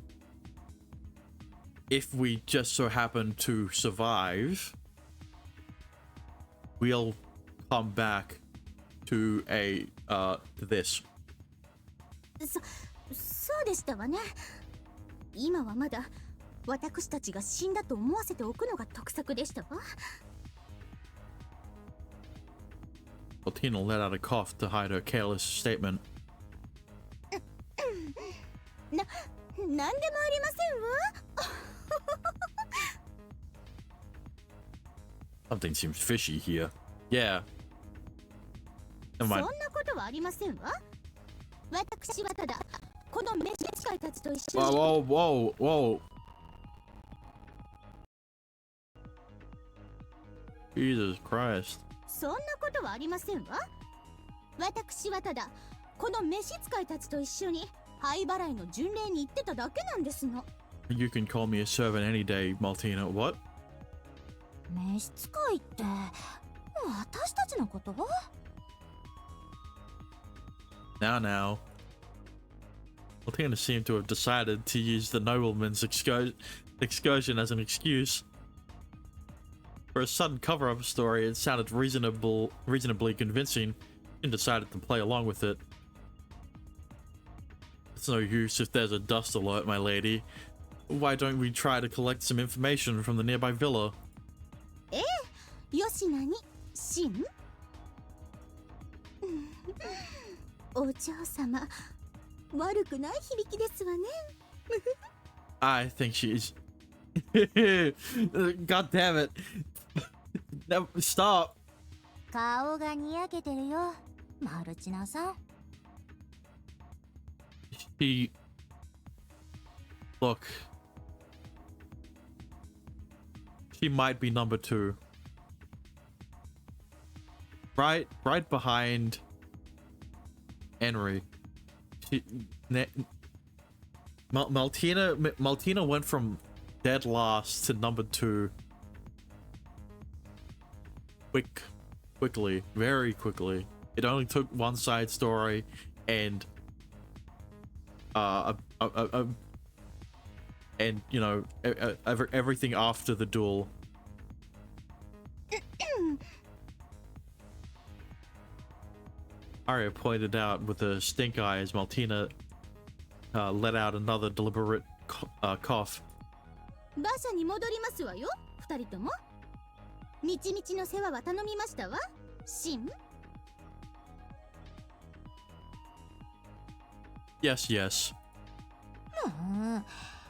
if we just so happen to survive, we'll come back to this. そうでしたわね。今はまだ私たちが死んだと思わせておくのが得策でしたわ。Tina let out a cough to hide her careless statement. なんでもありませんわ。Something seems fishy here. Yeah. Never そん mind. なことはありませんわ。私はただこの召使いたちと一緒 Whoa, に whoa, whoa, whoa. Jesus Christ. そんなことはありませんわ。私はただこの召使いたちと一緒に灰払いの巡礼に行ってただけなんですの。 You can call me a servant any day, Maltina. What? 召使いって私たちのこと？ Now. Maltina seemed to have decided to use the nobleman's excursion as an excuse. For a sudden cover-up story, it sounded reasonably convincing, and decided to play along with it. It's no use if there's a dust alert, my lady. Why don't we try to collect some information from the nearby villa? よしなにしんお嬢様悪くない響きですわね I think she's... God damn it. No, stop. 顔がにやけてるよマルチナさん She... Look. She might be number 2. Right behind Henry. Maltina went from dead last to number 2. Quickly, very quickly. It only took one side story and and you know everything after the duel. Arya pointed out with a stink eye as Maltina let out another deliberate cough. 馬車に戻りますわよ二人ともみちみちの世話は頼みましたわシン Yes, yes.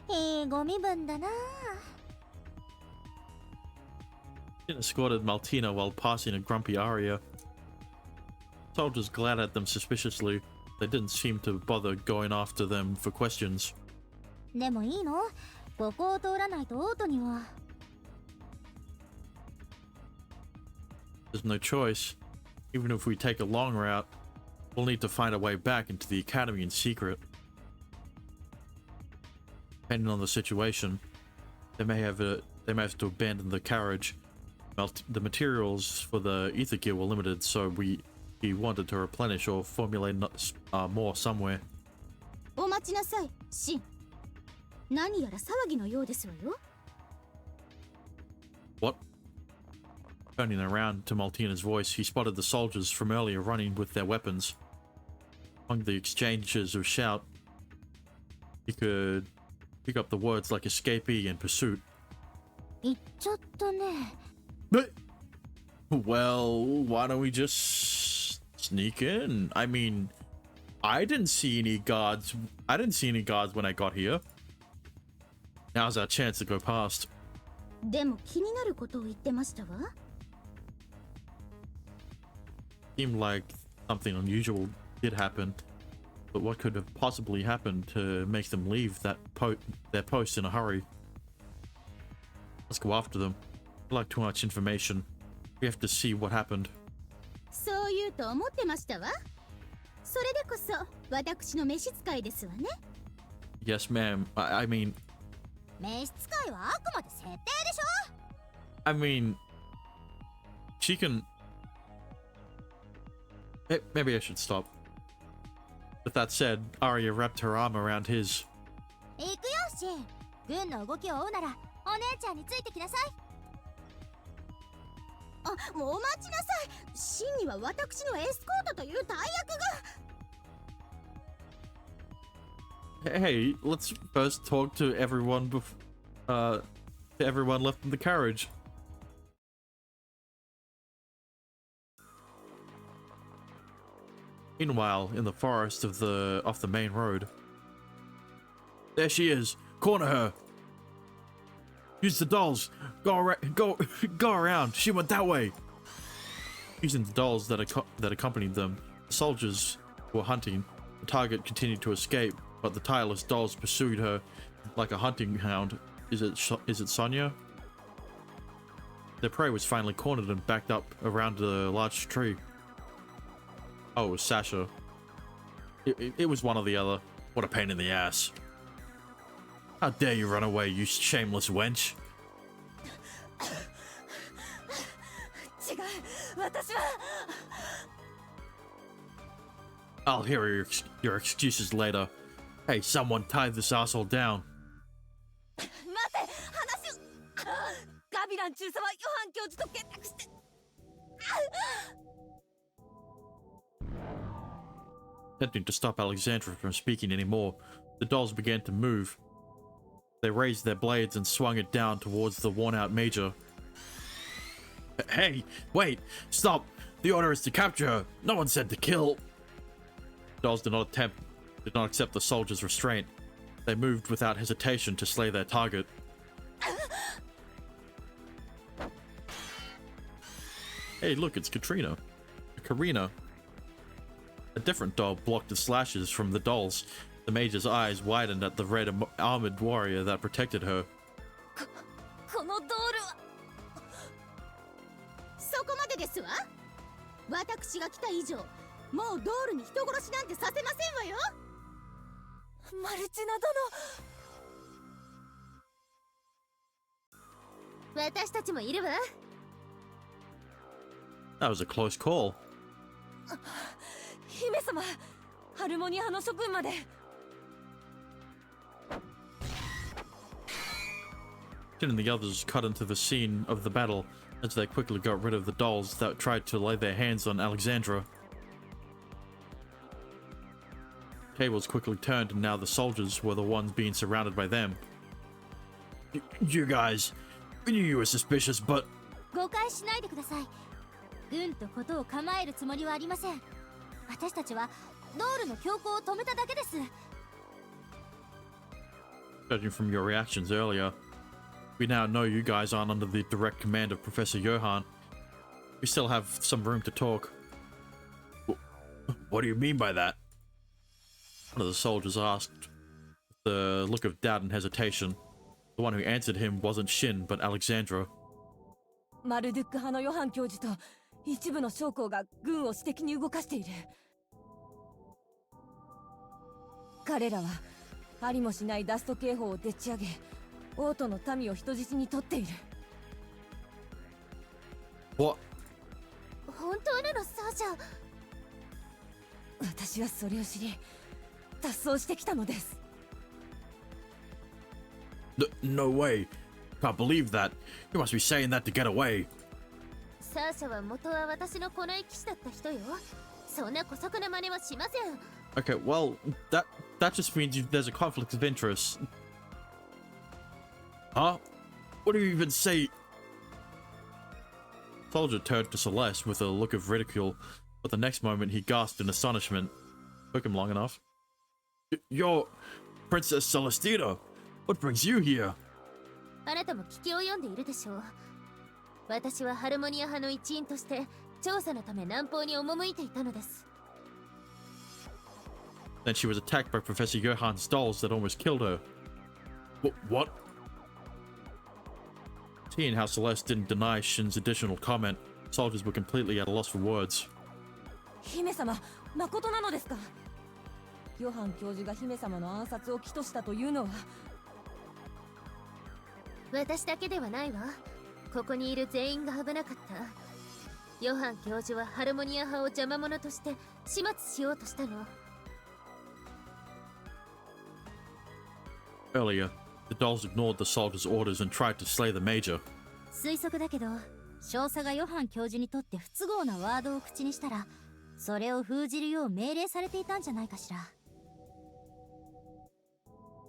いいご身分だな She escorted Maltina while passing a grumpy Arya. Soldiers glared at them suspiciously. They didn't seem to bother going after them for questions. でもいいのここを通らないとオートには There's no choice. Even if we take a long route, we'll need to find a way back into the academy in secret. Depending on the situation, they may have to abandon the carriage. The materials for the ether gear were limited, so he wanted to replenish or formulate more somewhere. お待ちなさいシン何やら騒ぎのようですわよ What? Turning around to Maltina's voice, he spotted the soldiers from earlier running with their weapons. Among the exchanges of shout, he could pick up the words like escapee and pursuit. 行っちゃったね But, well, why don't we just sneak in? I mean, I didn't see any guards when I got here. Now's our chance to go past. でも気になることを言ってましたわ Seemed like something unusual did happen, but what could have possibly happened to make them leave their post in a hurry? Let's go after them. I like too much information. We have to see what happened. そう言うと思ってましたわそれでこそ私の召使いですわね Yes, ma'am. I mean, 召使いはあくまで設定でしょ I mean, she can... Maybe I should stop. With that said, Arya wrapped her arm around his. 行くよシン軍の動きを追うならお姉ちゃんについてきなさいあ、もうお待ちなさいシンには私のエスコートという大役が Hey, let's first talk to everyone to everyone left in the carriage. Meanwhile, in the forest off the main road. There she is. Corner her. Use the dolls. Go around. She went that way. Using the dolls that accompanied them, the soldiers were hunting. The target continued to escape, but the tireless dolls pursued her like a hunting hound. Is it Sonia? Their prey was finally cornered and backed up around a large tree. Oh, it was Sasha. It was one or the other. What a pain in the ass. How dare you run away, you shameless wench. I'll hear your excuses later. Hey, someone tie this asshole down. Attempting to stop Alexandra from speaking anymore, the dolls began to move. They raised their blades and swung it down towards the worn-out Major. Hey, wait, stop! The order is to capture her. No one said to kill. The dolls did not accept the soldiers' restraint. They moved without hesitation to slay their target. Hey, look, it's Karina. A different doll blocked the slashes from the dolls. The Major's eyes widened at the red armored warrior that protected her. That was a close call. 姫様、ハルモニア派の諸君まで。Jin and the others cut into the scene of the battle as they quickly got rid of the dolls that tried to lay their hands on Alexandra. Tables quickly turned and now the soldiers were the ones being surrounded by them. You guys, we knew you were suspicious, but... 誤解しないでください。軍とことを構えるつもりはありません。私たちはドールの強行を止めただけです。Judging from your reactions earlier, we now know you guys aren't under the direct command of Professor Johann. We still have some room to talk. What do you mean by that? One of the soldiers asked, with the look of doubt and hesitation. The one who answered him wasn't Shin, but Alexandra. マルドゥック派のヨハン教授と一部の将校が軍を私的に動かしている。彼らはありもしないダスト警報をでっち上げ、王都の民を人質に取っている。What? 本当なの、サーシャ。私はそれを知り、脱走してきたのです。No way. Can't believe that. You must be saying that to get away. サーシャは元は私の近衛騎士だった人よ。そんな姑息な真似はしません。Okay, well, that just means there's a conflict of interest. Huh? What do you even say? Soldier turned to Celeste with a look of ridicule, but the next moment he gasped in astonishment. Took him long enough. You're Princess Celestina. What brings you here? あなたも聞きを読んでいるでしょう。私はハルモニア派の一員として調査のため南方に赴いていたのです。Then she was attacked by Professor Johann's dolls that almost killed her. What? Seeing how Celeste didn't deny Shin's additional comment, soldiers were completely at a loss for words. 姫様、誠なのですか？ヨハン教授が姫様の暗殺を企図したというのは。私だけではないわ。ここにいる全員が危なかった。ヨハン教授はハルモニア派を邪魔者として始末しようとしたの。Earlier, the dolls ignored the soldiers' orders and tried to slay the major. 推測だけど、少佐がヨハン教授にとって不都合なワードを口にしたら、それを封じるよう命令されていたんじゃないかしら。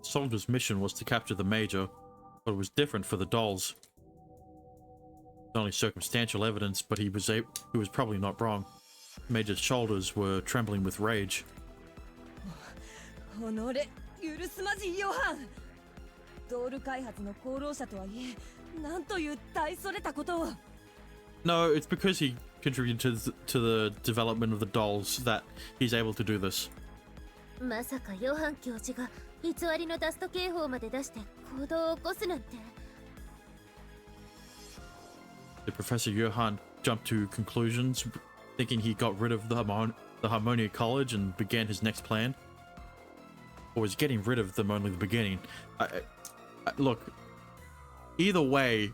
The soldiers' mission was to capture the major, but it was different for the dolls. Only circumstantial evidence, but he was probably not wrong. The major's shoulders were trembling with rage. おのれ、許すまじヨハン。ドール開発の功労者とはいえ、なんという大それたことを。No, it's because he contributed to the development of the dolls that he's able to do this. まさかヨハン教授が偽りのダスト警報まで出して行動を起こすなんて。Did Professor Johann jump to conclusions, thinking he got rid of the Harmonia College and began his next plan? Or was getting rid of them only the beginning? Look, either way,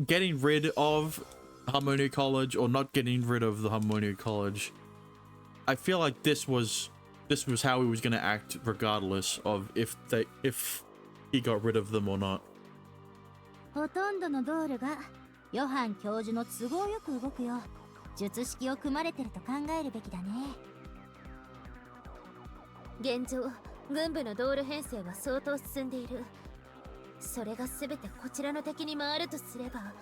getting rid of Harmonia College or not getting rid of the Harmonia College, I feel like this was how he was going to act regardless of if he got rid of them or not. ほとんどのドールがヨハン教授の都合よく動くよう術式を組まれてると考えるべきだね。現状軍部のドール編成は相当進んでいる。それが全てこちらの敵に回るとすれば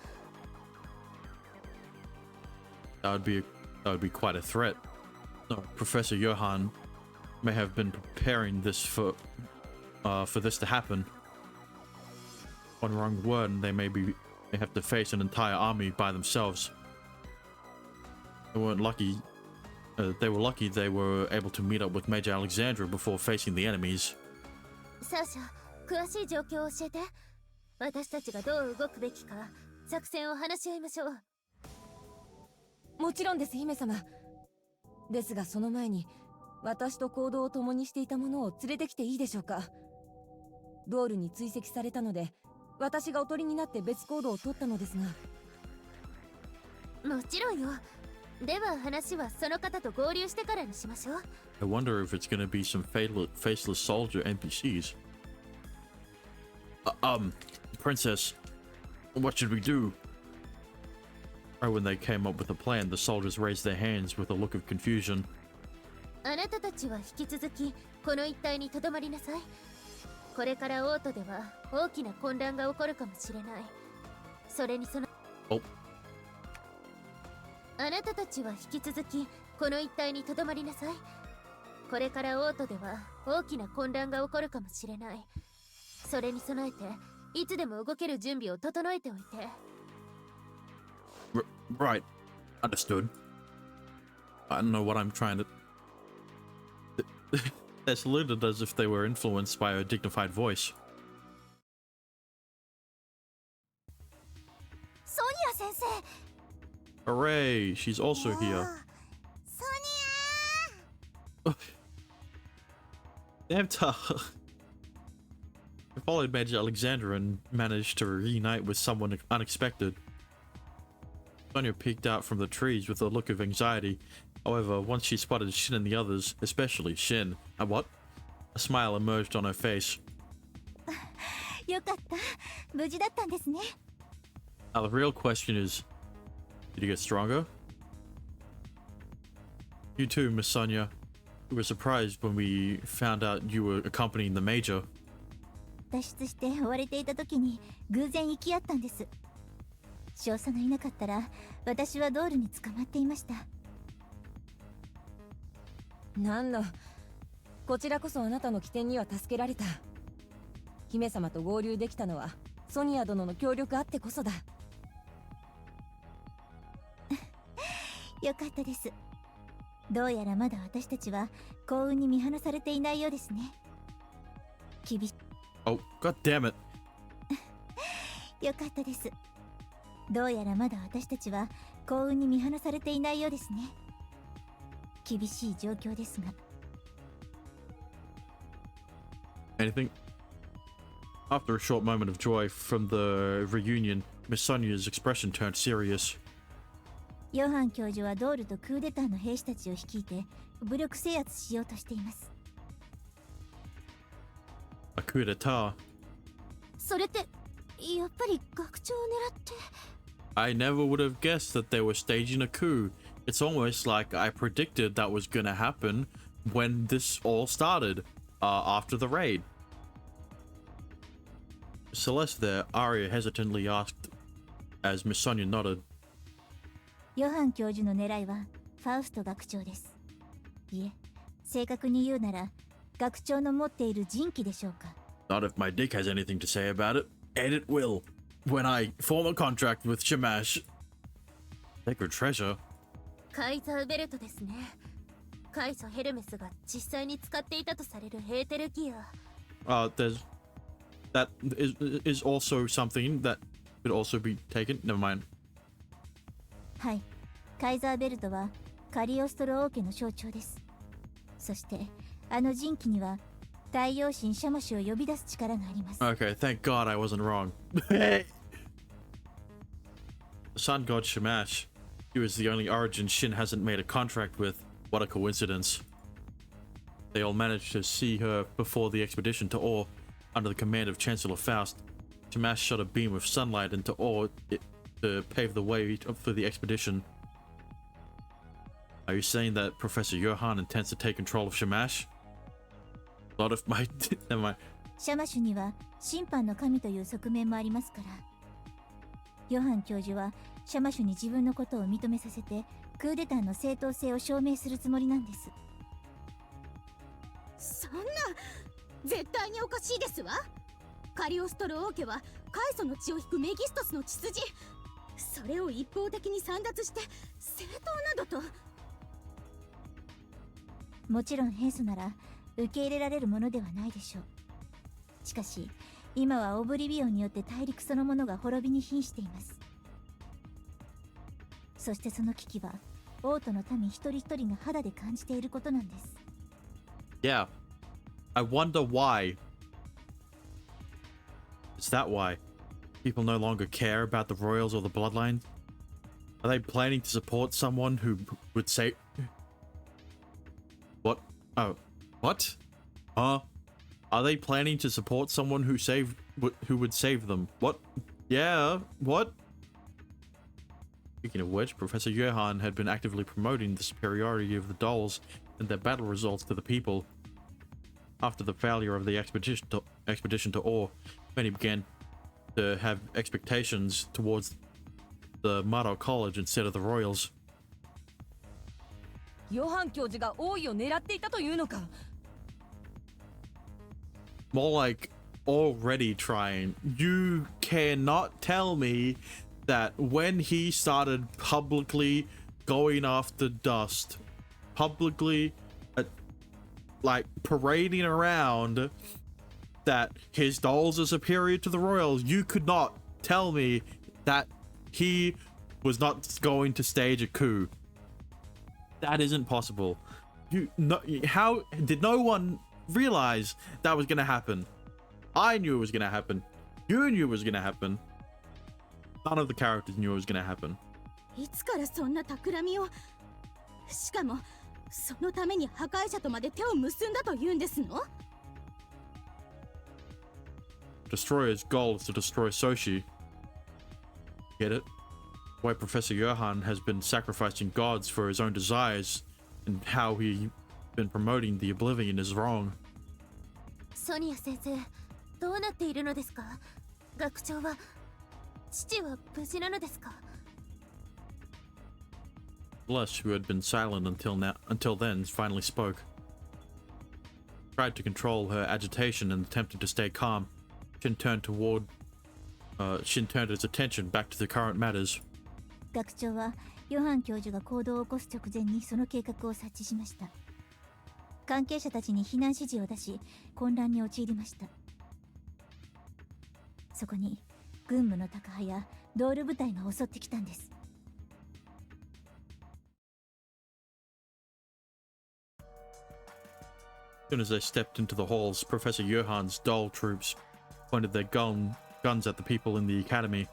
That would be quite a threat. No, Professor Johann may have been preparing this for this to happen. One wrong word and they may have to face an entire army by themselves. They weren't lucky. They were lucky they were able to meet up with Major Alexandra before facing the enemies. サーシャ、詳しい状況を教えて。私たちがどう動くべきか作戦を話し合いましょう。もちろんです、姫様。ですがその前に私と行動を共にしていた者を連れてきていいでしょうか。ドールに追跡されたので私がおとりになって別行動を取ったのですが。もちろんよ。では話はその方と合流してからにしましょう。I wonder if it's gonna be some faceless soldier NPCs. Princess, what should we do? Right when they came up with a plan, the soldiers raised their hands with a look of confusion. あなたたちは引き続きこの一帯にとどまりなさい。これからオートでは大きな混乱が起こるかもしれない。それにその Oh. あなたたちは引き続きこの一帯にとどまりなさい。これからオートでは大きな混乱が起こるかもしれない。それに備えていつでも動ける準備を整えておいて。Right. Understood. I don't know what I'm trying to... They're saluted as if they were influenced by a dignified voice. ソニア先生。 Hooray! She's also here. ソニ Damn tough. I followed Major Alexandra and managed to reunite with someone unexpected. Sonia peeked out from the trees with a look of anxiety. However, once she spotted Shin and the others, especially Shin, and what? A smile emerged on her face. ア。よかった。無事だったんですね。Now the real question is, did you get stronger? You too, Miss Sonia. We were surprised when we found out you were accompanying the Major. 脱出して追われていた時に偶然行き合ったんです。少佐がいなかったら私はドールに捕まっていました。なんの、こちらこそあなたの起点には助けられた。姫様と合流できたのはソニア殿の協力あってこそだ。よかったです。どうやらまだ私たちは幸運に見放されていないようですね。厳し Oh, god damn it. よかったです。どうやらまだ私たちは幸運に見放されていないようですね。厳しい状況ですが。Anything? After a short moment of joy from the reunion, Miss Sonia's expression turned serious. ヨハン教授はドールとクーデターの兵士たちを率いて武力制圧しようとしています。A coup d'etat? それってやっぱり学長を狙って。I never would have guessed that they were staging a coup. It's almost like I predicted that was gonna happen when this all started, after the raid. Celeste there, Arya hesitantly asked, as Miss Sonia nodded. ヨハン教授の狙いはファウスト学長です。いえ、正確に言うなら学長の持っている人気でしょうか。Not if my dick has anything to say about it, and it will. When I form a contract with Shamash. Sacred treasure? カイザーベルトですね。カイソ・ヘルメスが実際に使っていたとされるエーテルギア。That is also something that could also be taken. Never mind. はい、カイザーベルトはカリオストロ王家の象徴です。そしてあの人気には太陽神シャマシュを呼び出す力があります。 Okay, thank God I wasn't wrong. Sun God Shamash. He was the only origin Shin hasn't made a contract with. What a coincidence. They all managed to see her before the expedition to Ore, under the command of Chancellor Faust. Shamash shot a beam of sunlight into Ore to pave the way for the expedition. Are you saying that Professor Johann intends to take control of Shamash? A lot of my... Never mind. シャマシュには審判の神という側面もありますから。ヨハン教授はシャマシュに自分のことを認めさせてクーデターの正当性を証明するつもりなんです。そんな、絶対におかしいですわ。カリオストロ王家はカイソの血を引くメギストスの血筋、それを一方的に簒奪して正当などと。もちろん平素なら受け入れられるものではないでしょう。しかし今はオブリビオンによって大陸そのものが滅びに瀕しています。そしてその危機は王都の民一人一人が肌で感じていることなんです。 Yeah. I wonder why. Is that why? People no longer care about the royals or the bloodlines? Are they planning to support someone who would say... What? Oh. What? Huh? Are they planning to support someone who would save them? What? Yeah, what? Speaking of which, Professor Johann had been actively promoting the superiority of the dolls and their battle results to the people. After the failure of the expedition to Ore, many began to have expectations towards the Murdoch College instead of the Royals. ヨハン教授が王位を狙っていたというのか。 More like already trying. You cannot tell me that when he started publicly going after Dust, publicly like parading around that his dolls are superior to the royals, you could not tell me that he was not going to stage a coup. That isn't possible. How did no one realize that was gonna happen? I knew it was gonna happen. You knew it was gonna happen. None of the characters knew it was gonna happen. いつからそんな企みを、しかもそのために破壊者とまで手を結んだと言うんですの？ Destroyer's goal is to destroy Soshi. Get it? Why Professor Johann has been sacrificing gods for his own desires, and how he's been promoting the Oblivion is wrong. ソニア先生、どうなっているのですか？学長は、父は無事なのですか？ Bless, who had been silent until then, finally spoke. Tried to control her agitation and attempted to stay calm. Shin turned his attention back to the current matters. 学長はヨハン教授が行動を起こす直前にその計画を察知しました。関係者たちに避難指示を出し、混乱に陥りました。そこに軍務の高派やドール部隊が襲ってきたんです。As soon as they stepped into the halls, Professor Johann's doll troops pointed their guns at the people in the academy.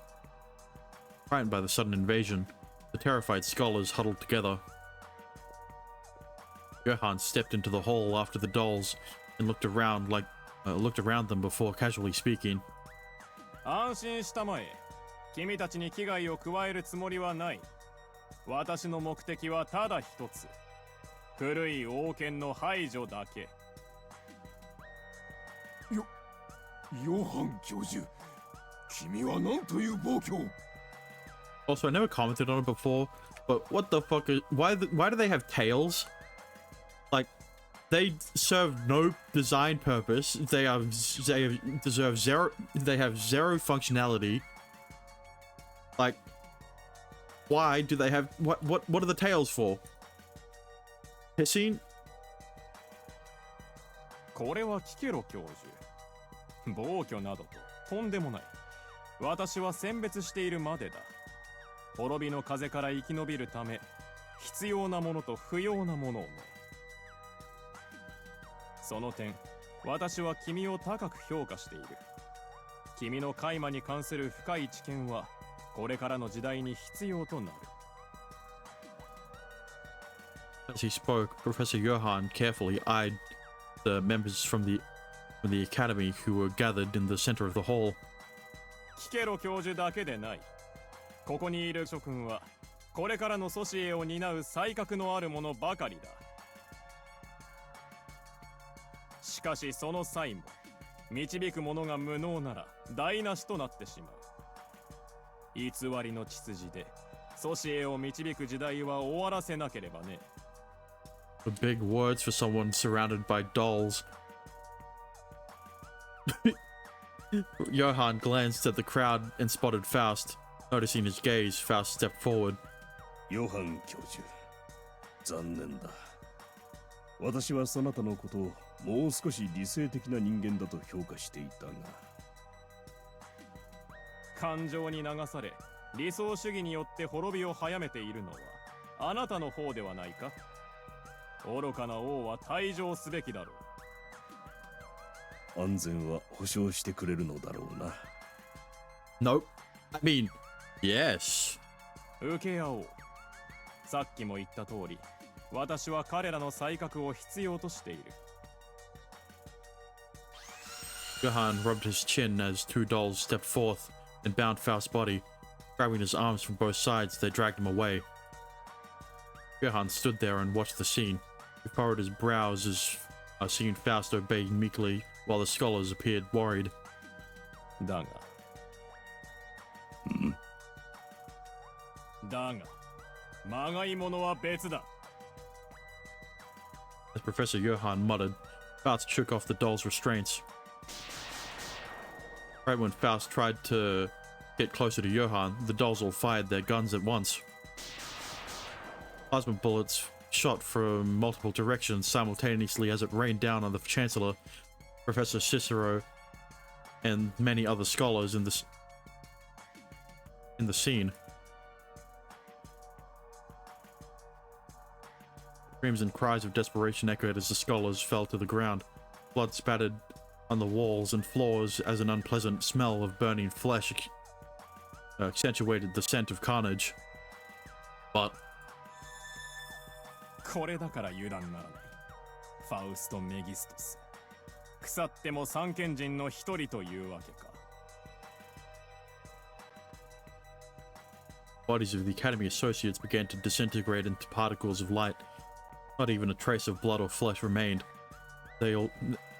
Frightened by the sudden invasion, the terrified scholars huddled together. Johann stepped into the hall after the dolls and looked around them before casually speaking. 安心したまえ。君たちに危害を加えるつもりはない。私の目的はただ一つ。古い王権の排除だけ。ヨハン教授、君は何という暴挙。 Also, I never commented on it before, but what the fuck is why do they have tails? Like, they serve no design purpose. They have zero functionality. Like, Why do they have what are the tails for? Pissing? これは聞けろ教授。暴挙などととんでもない。私は選別しているまでだ。滅びの風から生き延びるため、必要なものと不要なものをね。その点、私は君を高く評価している。君のカイマに関する深い知見は、これからの時代に必要となる。As he spoke, Professor Johann carefully eyed the members from the academy who were gathered in the center of the hall. 聞けろ教授だけでない。ここにいる諸君は、これからの祖師へを担う才覚のある者ばかりだ。しかしその際も、導く者が無能なら台無しとなってしまう。偽りの血筋で祖師へを導く時代は終わらせなければね。The big words for someone surrounded by dolls. Johann glanced at the crowd and spotted Faust. Noticing his gaze, Faust stepped forward. ヨハン教授、残念だ。私はそなたのことをもう少し理性的な人間だと評価していたが。感情に流され、理想主義によって滅びを早めているのはあなたの方ではないか。愚かな王は退場すべきだろう。安全は保証してくれるのだろうな。Nope. I mean, yes. 受け合おう。さっきも言った通り、私は彼らの才覚を必要としている。Johann rubbed his chin as two dolls stepped forth and bound Faust's body. Grabbing his arms from both sides, they dragged him away. Johann stood there and watched the scene. He furrowed his brows as seeing Faust obeying meekly, while the scholars appeared worried. だが。だが、まがいものは別だ。As Professor Johann muttered, Faust shook off the doll's restraints. Right when Faust tried to get closer to Johann, the dolls all fired their guns at once. Plasma bullets shot from multiple directions simultaneously as it rained down on the Chancellor, Professor Cicero, and many other scholars in the scene. Screams and cries of desperation echoed as the scholars fell to the ground. Blood spattered on the walls and floors as an unpleasant smell of burning flesh accentuated the scent of carnage. But これだから油断ならない。ファウスト・メギストス。腐っても三賢人の一人というわけか。bodies of the Academy associates began to disintegrate into particles of light. Not even a trace of blood or flesh remained. They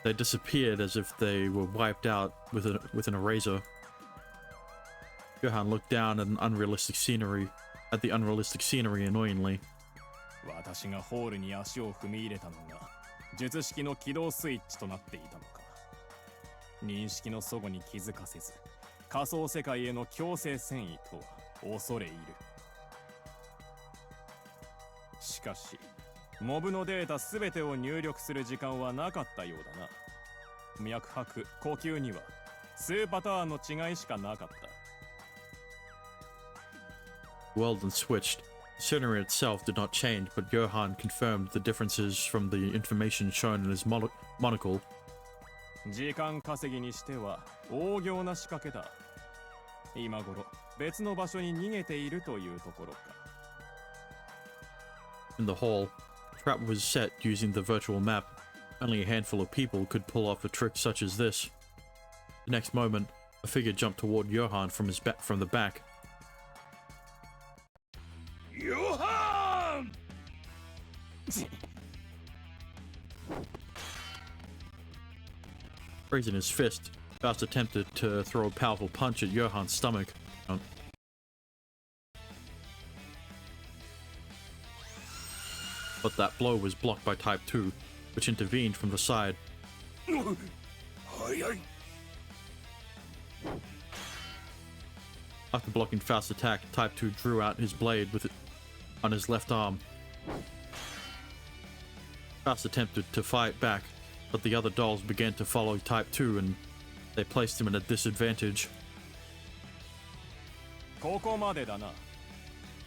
disappeared as if they were wiped out with an eraser. Johann looked down at the unrealistic scenery annoyingly. 私がホールに足を踏み入れたのが術式の起動スイッチとなっていたのか。認識の齟齬に気づかせず仮想世界への強制遷移とは恐れ入る。しかしモブのデータすべてを入力する時間はなかったようだな。脈拍、呼吸には数パターンの違いしかなかった。Weldon switched. The scenery itself did not change, but Johann confirmed the differences from the information shown in his monocle. 時間稼ぎにしては大行な仕掛けだ。今頃別の場所に逃げているというところか。In the hall, a trap was set using the virtual map. Only a handful of people could pull off a trick such as this. The next moment, a figure jumped toward Johann from the back. ヨハン! Raising his fist, Faust attempted to throw a powerful punch at Johann's stomach. But that blow was blocked by Type 2, which intervened from the side. After blocking Faust's attack, Type 2 drew out his blade with it on his left arm. Faust attempted to fight back, but the other dolls began to follow Type 2 and they placed him at a disadvantage. ここまでだな。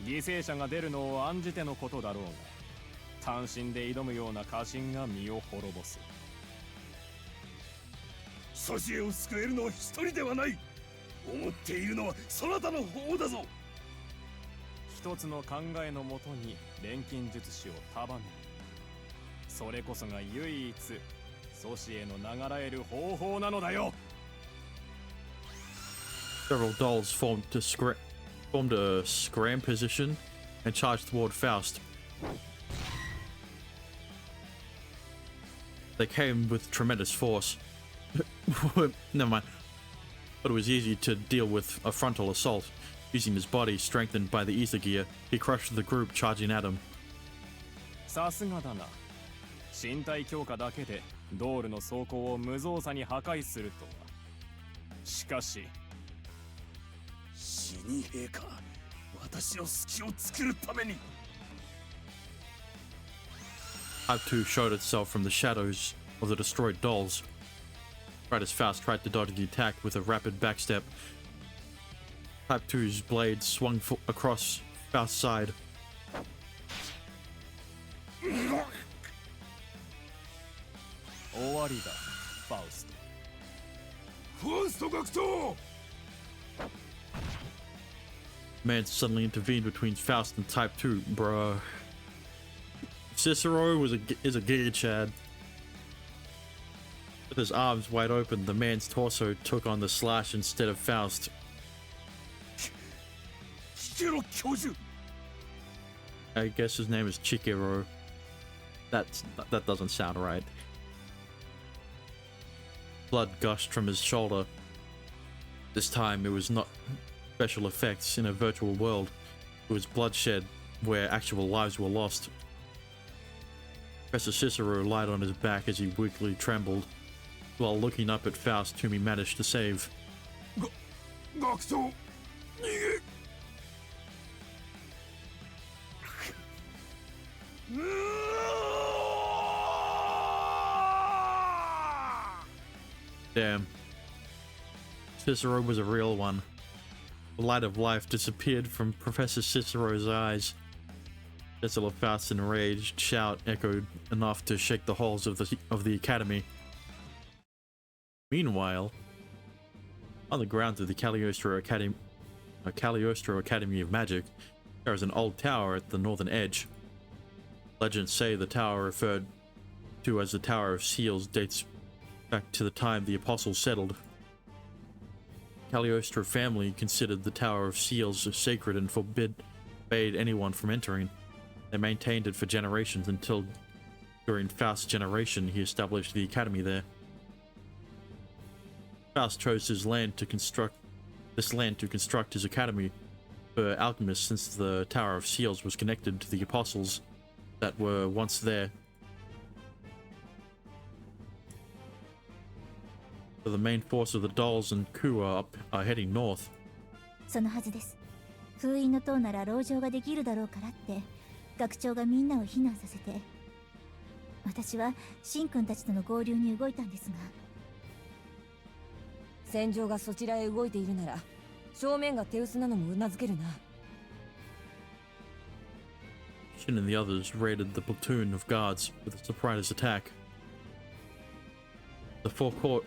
犠牲者が出るのを案じてのことだろうが、単身で挑むような家臣が身を滅ぼす。ソシエを救えるのは一人ではない。思っているのはそなたの方だぞ。一つの考えのもとに錬金術師を束ねる。それこそが唯一ソシエの流らえる方法なのだよ。Several dolls formed a scram position and charged toward Faust. They came with tremendous force. Never mind. But it was easy to deal with a frontal assault. Using his body strengthened by the ether gear, he crushed the group charging at him. さすがだな。身体強化だけでドールの装甲を無造作に破壊するとは。しかし死に兵か。私の隙を作るために。Type 2 showed itself from the shadows of the destroyed dolls. Right as Faust tried to dodge the attack with a rapid backstep, Type 2's blade swung across Faust's side. 終わりだ、ファウスト。ファウスト学長。 Man suddenly intervened between Faust and Type 2, bruh. Cicero is a Giga Chad. With his arms wide open, the man's torso took on the slash instead of Faust. I guess his name is Chikero. That doesn't sound right. Blood gushed from his shoulder. This time it was not special effects in a virtual world. It was bloodshed where actual lives were lost. Professor Cicero lied on his back as he weakly trembled, while looking up at Faust, whom he managed to save. Damn. Cicero was a real one. The light of life disappeared from Professor Cicero's eyes. Desolate Faust's enraged shout echoed enough to shake the halls of the academy. Meanwhile, on the grounds of the Cagliostro Academy of Magic, there is an old tower at the northern edge. Legends say the tower referred to as the Tower of Seals dates back to the time the apostles settled. Cagliostro family considered the Tower of Seals sacred and forbade anyone from entering. They maintained it for generations until during Faust's generation he established the academy there. Faust chose this land to construct his academy for alchemists, since the Tower of Seals was connected to the apostles that were once there. So the main force of the dolls and Coup are heading north. そのはずです。封印の塔なら籠城ができるだろうからって学長がみんなを避難させて、私はシン君たちとの合流に動いたんですが。戦場がそちらへ動いているなら正面が手薄なのもうなずけるな。Shin and the others raided the platoon of guards with a surprise attack. The forecourt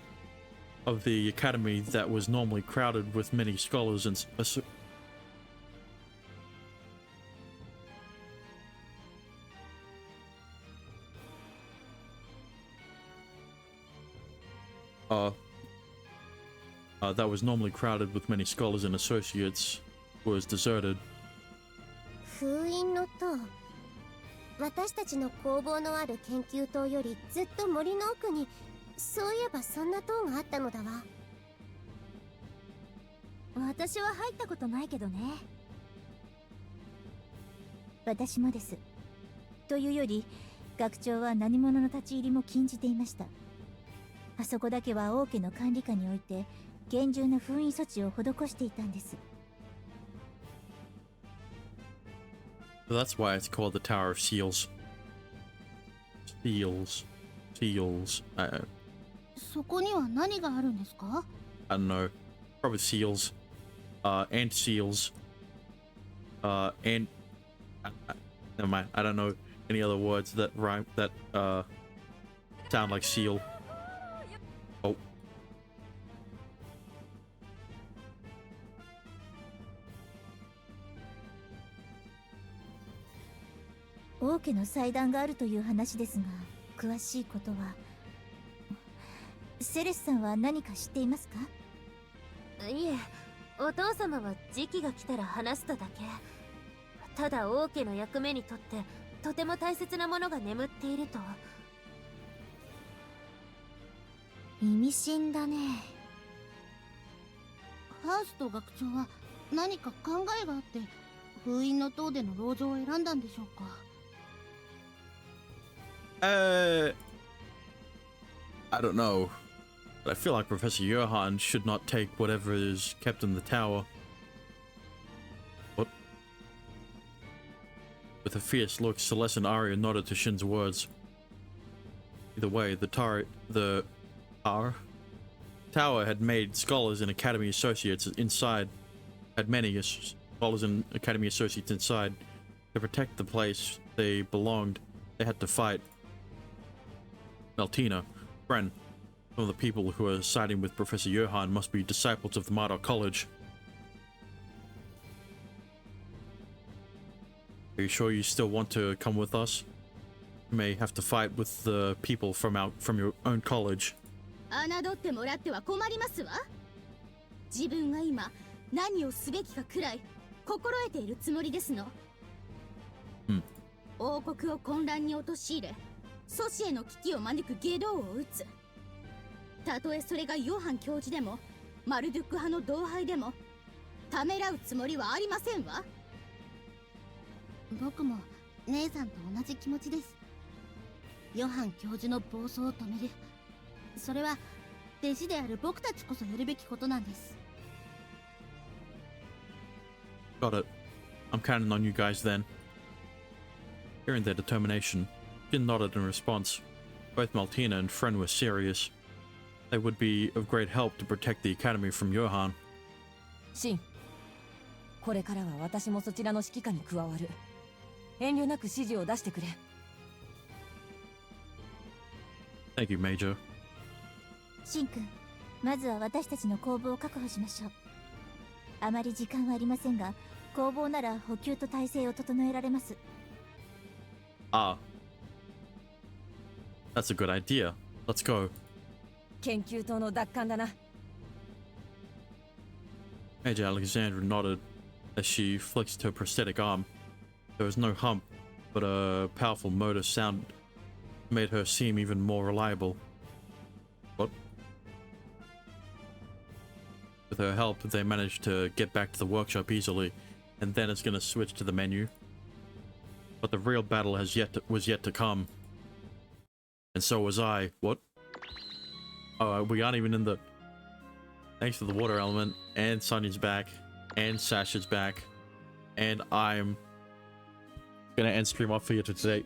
of the academy that was normally crowded with many scholars and that was normally crowded with many scholars and associates was deserted. 封印の塔、私たちの工房のある研究棟よりずっと森の奥に、そういえばそんな塔があったのだわ。私は入ったことないけどね。私もです。というより、学長は何者の立ち入りも禁じていました。あそこだけは王家の管理下において厳重な封印措置を施していたんです。So that's why it's called the Tower of Seals. Seals. Seals. I そこには何があるんですか？ don't know. Probably seals. And seals. And... never mind. I don't know any other words that rhyme, that, sound like seal. Oh. 王家の祭壇があるという話ですが、詳しいことは。セレスさんは何か知っていますか？いえ、お父様は時期が来たら話すとだけ。ただ王家の役目にとってとても大切なものが眠っていると。意味深だね。ハースト学長は何か考えがあって封印の塔での籠城を選んだんでしょうか。I don't know. But I feel like Professor Johann should not take whatever is kept in the tower. What? With a fierce look, Celeste and Arya nodded to Shin's words. Either way, the tower had made scholars and Academy Associates inside. Had many scholars and Academy Associates inside. To protect the place they belonged, they had to fight. Maltina, friend, some of the people who are siding with Professor Johann must be disciples of the Marduk College. Are you sure you still want to come with us? You may have to fight with the people from your own college. 侮ってもらっては困りますわ。自分が今何をすべきかくらい心得ているつもりですの。王国を混乱に陥れ、祖師への危機を招く外道を討つ。たとえそれがヨハン教授でもマルドゥック派の同輩でもためらうつもりはありませんわ。僕も姉さんと同じ気持ちです。ヨハン教授の暴走を止める、それは弟子である僕たちこそやるべきことなんです。Got it. I'm counting on you guys then. Hearing their determination, Jin nodded in response. Both Maltina and Friend were serious. They would be of great help to protect the academy from Johann. シン、これからは私もそちらの指揮下に加わる。遠慮なく指示を出してくれ。Thank you, Major. シン君、まずは私たちの工房を確保しましょう。あまり時間はありませんが、工房なら補給と体制を整えられます。Ah. That's a good idea. Let's go. 研究棟の奪還だな。Major Alexandra nodded as she flexed her prosthetic arm. There was no hump, but a powerful motor sound made her seem even more reliable. What? With her help, they managed to get back to the workshop easily, and then it's gonna switch to the menu. But the real battle was yet to come. And so was I. What? Oh, we aren't even in the... Thanks for the water element, and Sonya's back, and Sasha's back, and I'm gonna end stream off for you today.